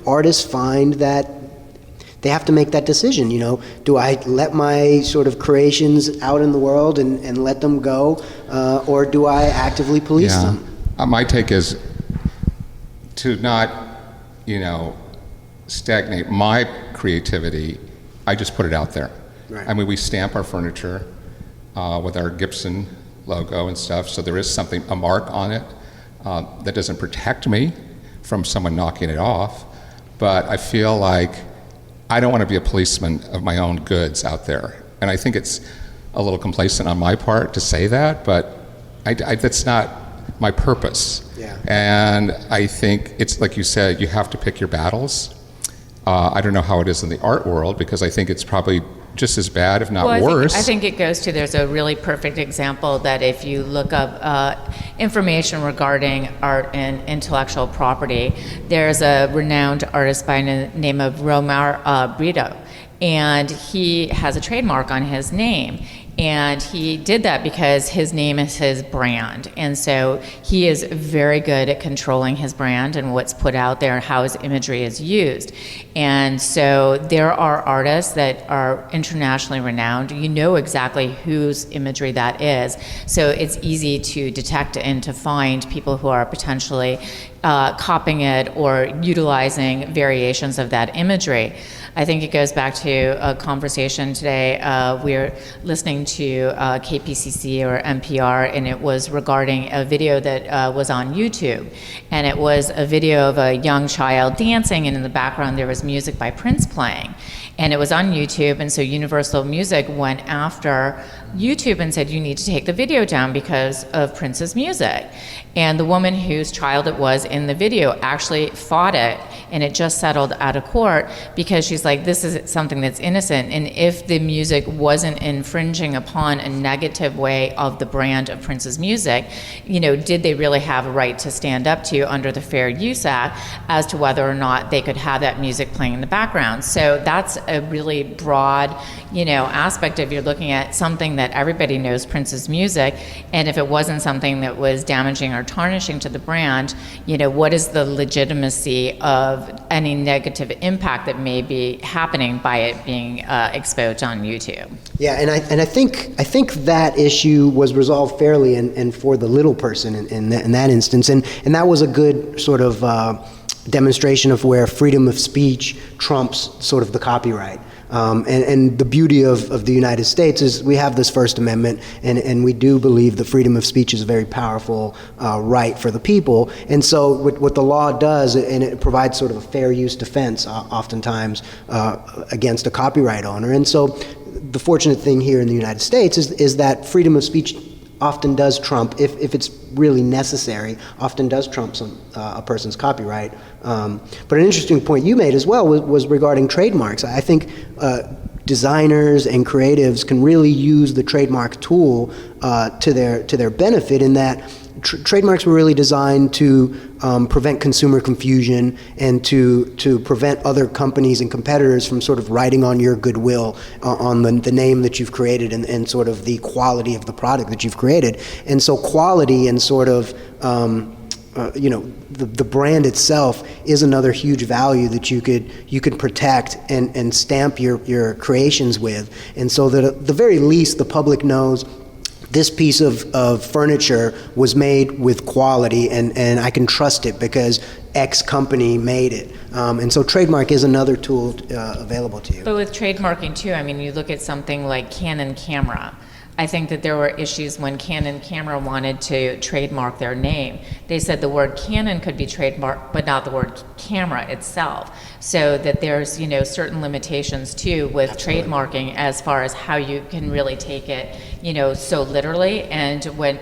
artists find that they have to make that decision. Do I let my sort of creations out in the world and let them go, or do I actively police them? My take is to not, stagnate my creativity. I just put it out there. Right. I mean, we stamp our furniture with our Gibson logo and stuff, so there is a mark on it that doesn't protect me from someone knocking it off. But I feel like I don't want to be a policeman of my own goods out there. And I think it's a little complacent on my part to say that, but that's not my purpose. Yeah. And I think it's like you said, you have to pick your battles. I don't know how it is in the art world, because I think it's probably just as bad, if not worse. I think it goes to, there's a really perfect example that if you look up information regarding art and intellectual property, there's a renowned artist by the name of Romar Brito, and he has a trademark on his name. And he did that because his name is his brand. And so he is very good at controlling his brand and what's put out there and how his imagery is used. And so there are artists that are internationally renowned. You know exactly whose imagery that is. So it's easy to detect and to find people who are potentially copying it or utilizing variations of that imagery. I think it goes back to a conversation today. We're listening to KPCC or NPR, and it was regarding a video that was on YouTube. And it was a video of a young child dancing, and in the background there was music by Prince playing. And it was on YouTube, and so Universal Music went after YouTube and said, you need to take the video down because of Prince's music. And the woman whose child it was in the video actually fought it, and it just settled out of court because she's like, this is something that's innocent, and if the music wasn't infringing upon a negative way of the brand of Prince's music, did they really have a right to stand up to under the Fair Use Act as to whether or not they could have that music playing in the background? So that's a really broad, aspect of you're looking at something that everybody knows Prince's music, and if it wasn't something that was damaging or tarnishing to the brand, what is the legitimacy of any negative impact that may be happening by it being exposed on YouTube? Yeah, and I think that issue was resolved fairly, and for the little person in that instance, and that was a good sort of demonstration of where freedom of speech trumps sort of the copyright. And the beauty of the United States is we have this First Amendment, and we do believe the freedom of speech is a very powerful right for the people. And so what the law does, and it provides sort of a fair use defense oftentimes against a copyright owner. And so the fortunate thing here in the United States is that freedom of speech often does trump, if it's really necessary, often does trump a person's copyright. But an interesting point you made as well was regarding trademarks. I think designers and creatives can really use the trademark tool to their benefit, in that trademarks were really designed to prevent consumer confusion and to prevent other companies and competitors from sort of writing on your goodwill, on the name that you've created, and sort of the quality of the product that you've created. And so quality and sort of the brand itself is another huge value that you could protect and stamp your creations with. And so that at the very least the public knows this piece of furniture was made with quality, and I can trust it because X company made it. And so trademark is another tool available to you. But with trademarking too, you look at something like Canon camera. I think that there were issues when Canon camera wanted to trademark their name. They said the word Canon could be trademarked, but not the word camera itself. So that there's, certain limitations too with Absolutely. trademarking as far as how you can really take it, so literally, and when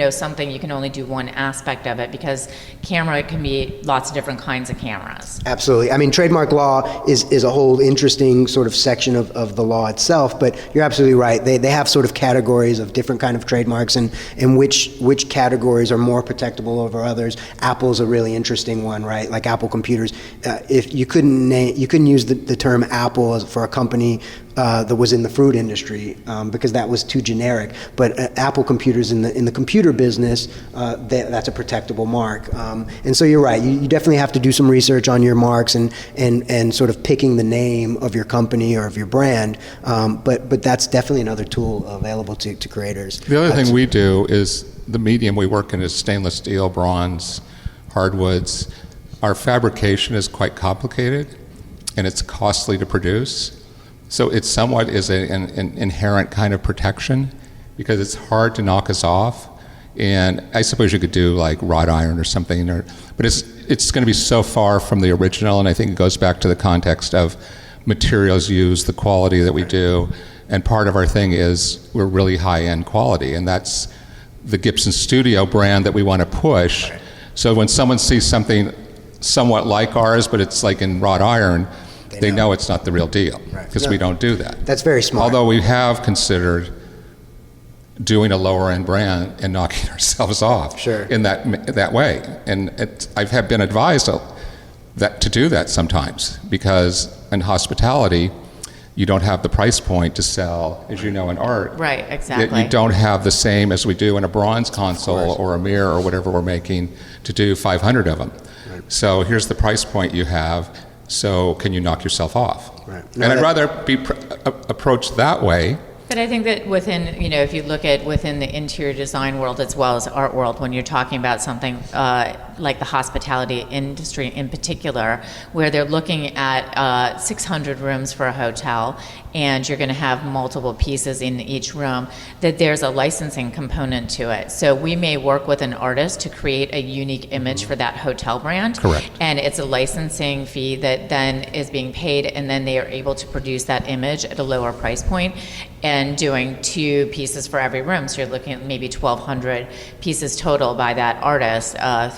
something you can only do one aspect of it, because camera can be lots of different kinds of cameras. Absolutely. Trademark law is a whole interesting sort of section of the law itself, but you're absolutely right. They have sort of categories of different kind of trademarks, and which categories are more protectable over others. Apple's a really interesting one, right? Like Apple computers. If you couldn't use the term Apple for a company that was in the fruit industry, because that was too generic. But Apple computers in the computer business, that's a protectable mark. And so you're right. You definitely have to do some research on your marks and sort of picking the name of your company or of your brand. But that's definitely another tool available to creators. The other thing we do is the medium we work in is stainless steel, bronze, hardwoods. Our fabrication is quite complicated, and it's costly to produce. So it somewhat is an inherent kind of protection, because it's hard to knock us off. And I suppose you could do like wrought iron or something, but it's going to be so far from the original, and I think it goes back to the context of materials used, the quality that we do, and part of our thing is we're really high-end quality, and that's the Gibson Studio brand that we want to push. Right. So when someone sees something somewhat like ours, but it's like in wrought iron, they know it's not the real deal, because we don't do that. That's very smart. Although we have considered doing a lower end brand and knocking ourselves off in that way. And I've been advised to do that sometimes, because in hospitality, you don't have the price point to sell, as you know, in art. Right, exactly. You don't have the same as we do in a bronze console or a mirror or whatever we're making to do 500 of them. Right. So here's the price point you have. So can you knock yourself off? Right. And I'd rather be approached that way. But I think that within, if you look at within the interior design world as well as art world, when you're talking about something like the hospitality industry in particular, where they're looking at 600 rooms for a hotel, and you're going to have multiple pieces in each room, that there's a licensing component to it. So we may work with an artist to create a unique image for that hotel brand. Correct. And it's a licensing fee that then is being paid, and then they are able to produce that image at a lower price point, and doing 2 pieces for every room. So you're looking at maybe 1,200 pieces total by that artist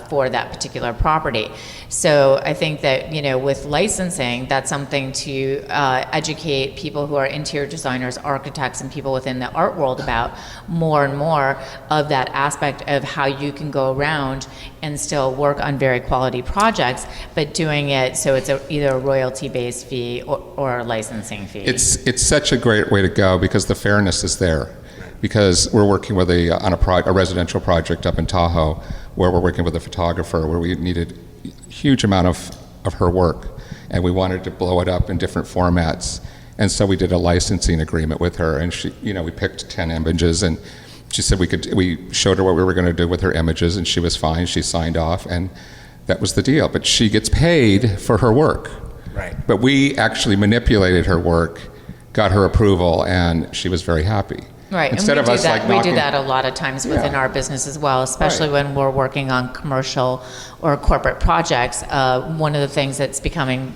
for that particular property. So I think that, with licensing, that's something to educate people who are interior designers, architects, and people within the art world about more and more of that aspect of how you can go around and still work on very quality projects, but doing it so it's either a royalty-based fee or a licensing fee. It's such a great way to go, because the fairness is there. because we're working with on a residential project up in Tahoe, where we're working with a photographer, where we needed a huge amount of her work, and we wanted to blow it up in different formats. And so we did a licensing agreement with her, and she, we picked 10 images, and she said we showed her what we were going to do with her images, and she was fine. She signed off, and that was the deal. But she gets paid for her work. Right. But we actually manipulated her work, got her approval, and she was very happy. Right, Instead and of us like we knocking, do that a lot of times within Yeah. our business as well, especially Right. when we're working on commercial or corporate projects. One of the things that's becoming,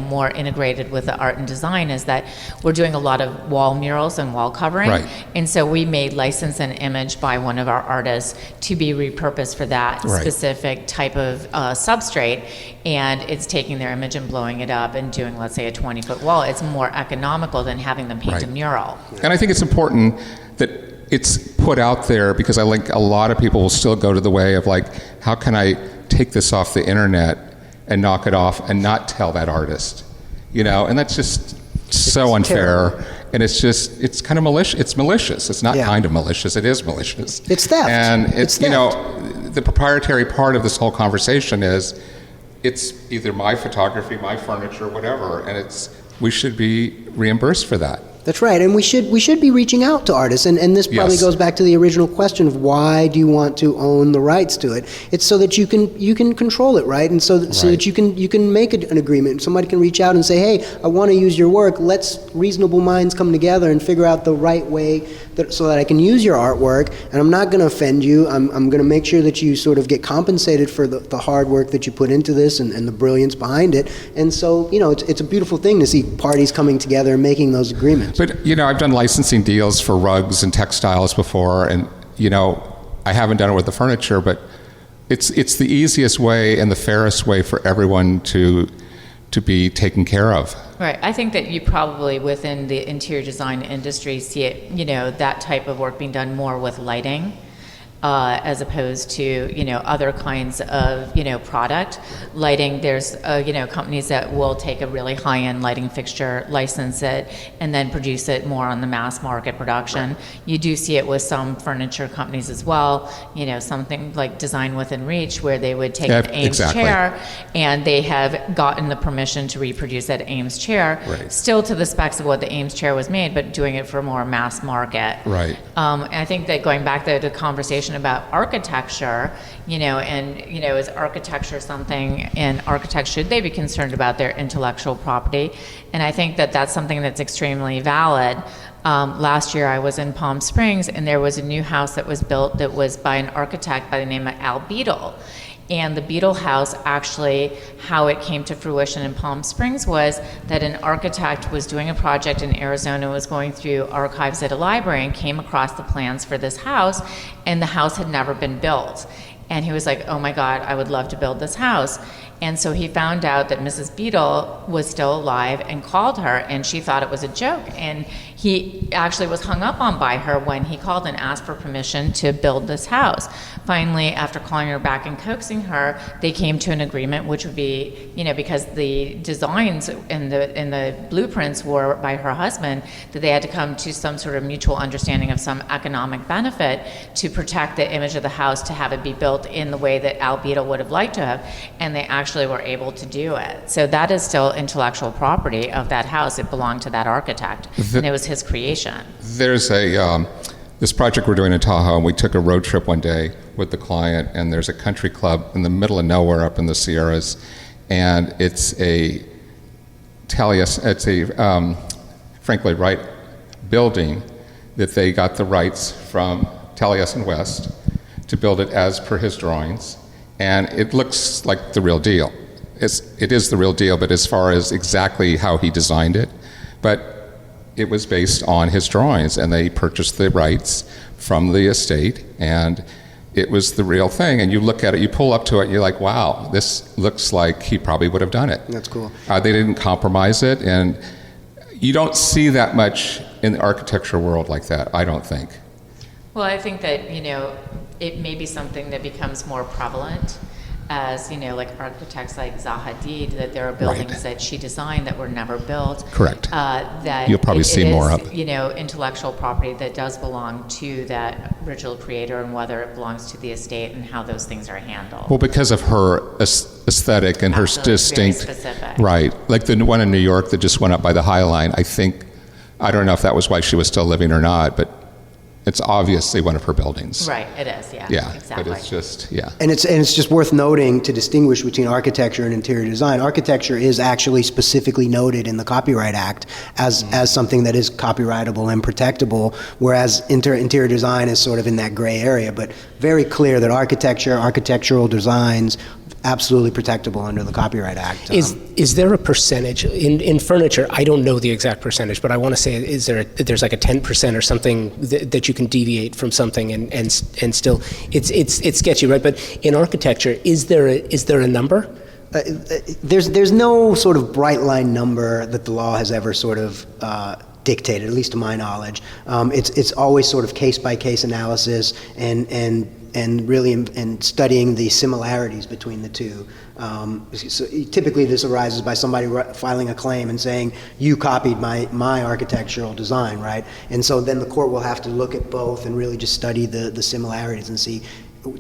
more integrated with the art and design is that we're doing a lot of wall murals and wall covering. Right. And so we may license an image by one of our artists to be repurposed for that Right. specific type of substrate, and it's taking their image and blowing it up and doing, let's say, a 20-foot wall. It's more economical than having them paint a Right. mural. And I think it's important that it's put out there, because I think a lot of people will still go to the way of like, how can I take this off the internet and knock it off and not tell that artist? And that's just so unfair. terrible. And it's kind of malicious. It's malicious. It's not Yeah. kind of malicious. It is malicious. It's theft. And It's the proprietary part of this whole conversation is it's either my photography, my furniture, whatever, and we should be reimbursed for that. That's right, and we should be reaching out to artists, and this probably Yes. goes back to the original question of why do you want to own the rights to it? It's so that you can control it, right? And so that Right. you can make an agreement. Somebody can reach out and say, hey, I want to use your work. Let's reasonable minds come together and figure out the right way so that I can use your artwork, and I'm not going to offend you. I'm going to make sure that you sort of get compensated for the hard work that you put into this and the brilliance behind it. And so it's a beautiful thing to see parties coming together and making those agreements. But, I've done licensing deals for rugs and textiles before, and, I haven't done it with the furniture, but it's the easiest way and the fairest way for everyone to be taken care of. Right. I think that you probably within the interior design industry see it, that type of work being done more with lighting. As opposed to other kinds of product lighting. There's companies that will take a really high-end lighting fixture, license it, and then produce it more on the mass market production. You do see it with some furniture companies as well. Something like Design Within Reach, where they would take an Ames exactly. chair, and they have gotten the permission to reproduce that Ames chair, Right. still to the specs of what the Ames chair was made, but doing it for more mass market. Right. And I think that going back to the conversation about architecture, is architecture something, and architects, should they be concerned about their intellectual property? And I think that that's something that's extremely valid. Last year I was in Palm Springs, and there was a new house that was built that was by an architect by the name of Al Beadle. And the Beadle House, actually, how it came to fruition in Palm Springs was that an architect was doing a project in Arizona, was going through archives at a library, and came across the plans for this house, and the house had never been built. And he was like, oh my God, I would love to build this house. And so he found out that Mrs. Beadle was still alive and called her, and she thought it was a joke. And he actually was hung up on by her when he called and asked for permission to build this house. Finally, after calling her back and coaxing her, they came to an agreement, which would be, because the designs and the blueprints were by her husband, that they had to come to some sort of mutual understanding of some economic benefit to protect the image of the house, to have it be built in the way that Al Beadle would have liked to have, and they actually were able to do it. So that is still intellectual property of that house. It belonged to that architect, and it was his creation. There's this project we're doing in Tahoe, and we took a road trip one day with the client, and there's a country club in the middle of nowhere up in the Sierras, and it's a Franklin Wright building that they got the rights from Taliesin West to build it as per his drawings, and it looks like the real deal. It is the real deal, but as far as exactly how he designed it, but it was based on his drawings, and they purchased the rights from the estate, and it was the real thing. And you look at it, you pull up to it, and you're like, wow, this looks like he probably would have done it. That's cool. They didn't compromise it, and you don't see that much in the architecture world like that, I don't think. Well, I think that, it may be something that becomes more prevalent as, like architects like Zaha Hadid, that there are buildings that she designed that were never built. Correct. That You'll probably see more of. Intellectual property that does belong to that original creator, and whether it belongs to the estate and how those things are handled. Well, because of her aesthetic and her distinct, very specific. Right, like the one in New York that just went up by the High Line. I don't know if that was why she was still living or not, but it's obviously one of her buildings. Right, it is, Yeah, exactly. but it's just, yeah. And it's just worth noting to distinguish between architecture and interior design. Architecture is actually specifically noted in the Copyright Act as something that is copyrightable and protectable, whereas interior design is sort of in that gray area. But very clear that architectural designs, absolutely protectable under the Copyright Act. Is there a percentage in furniture? I don't know the exact percentage, but I want to say, there's like a 10% or something that you can deviate from something and still it's sketchy, right? But in architecture, is there a number? There's no sort of bright line number that the law has ever sort of dictated, at least to my knowledge. It's always sort of case by case analysis and really in studying the similarities between the two. So typically this arises by somebody filing a claim and saying, you copied my architectural design, right? And so then the court will have to look at both and really just study the similarities and see,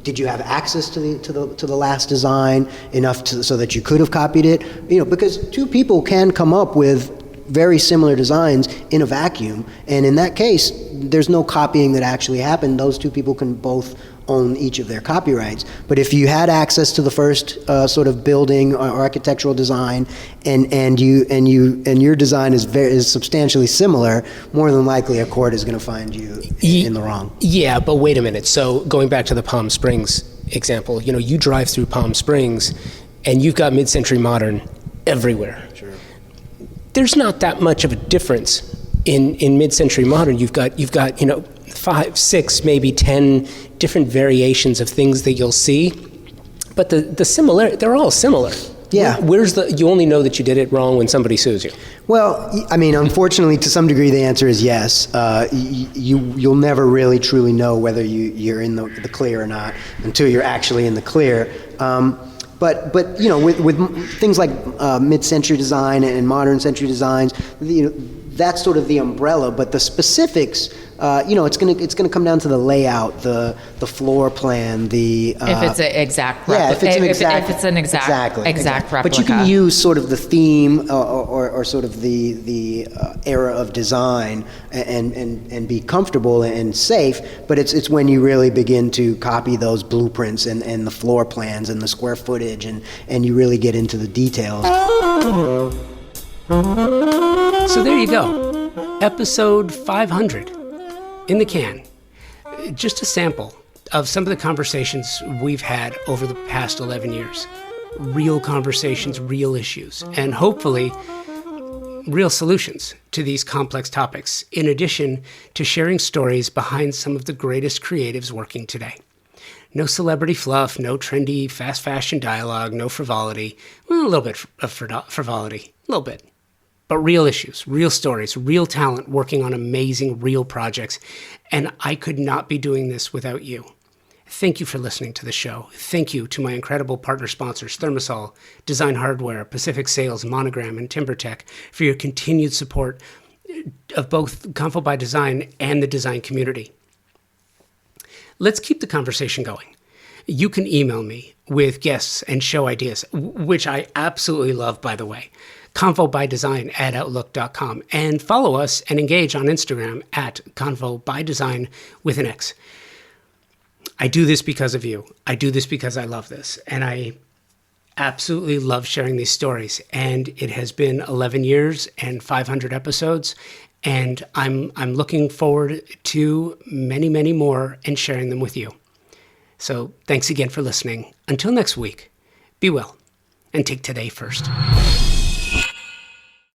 did you have access to the last design enough so that you could have copied it? Because two people can come up with very similar designs in a vacuum, and in that case, there's no copying that actually happened. Those two people can both own each of their copyrights. But if you had access to the first sort of building or architectural design, and your design is substantially similar, more than likely a court is going to find you in the wrong. Yeah, but wait a minute. So going back to the Palm Springs example, you drive through Palm Springs, and you've got mid-century modern everywhere. Sure. There's not that much of a difference in mid-century modern. You've got 5, 6, maybe 10 different variations of things that you'll see, but they're all similar. Yeah. You only know that you did it wrong when somebody sues you. Well, I mean, unfortunately, to some degree, the answer is yes. You'll never really truly know whether you're in the clear or not until you're actually in the clear. But with things like mid-century design and modern century designs, that's sort of the umbrella. But the specifics, it's going to come down to the layout, the floor plan, if it's an exact replica. But you can use sort of the theme or sort of the era of design and be comfortable and safe. But it's when you really begin to copy those blueprints and the floor plans and the square footage and you really get into the details. So there you go. Episode 500 in the can. Just a sample of some of the conversations we've had over the past 11 years. Real conversations, real issues, and hopefully real solutions to these complex topics, in addition to sharing stories behind some of the greatest creatives working today. No celebrity fluff, no trendy fast fashion dialogue, no frivolity. Well, a little bit of frivolity, a little bit. But real issues, real stories, real talent working on amazing real projects. And I could not be doing this without you. Thank you for listening to the show. Thank you to my incredible partner sponsors, Thermosol, Design Hardware, Pacific Sales, Monogram, and TimberTech, for your continued support of both Convo by Design and the design community. Let's keep the conversation going. You can email me with guests and show ideas, which I absolutely love, by the way. convobydesign@outlook.com, and follow us and engage on Instagram at convobydesign with an X. I do this because of you. I do this because I love this, and I absolutely love sharing these stories. And it has been 11 years and 500 episodes, and I'm looking forward to many, many more and sharing them with you. So thanks again for listening. Until next week, be well and take today first.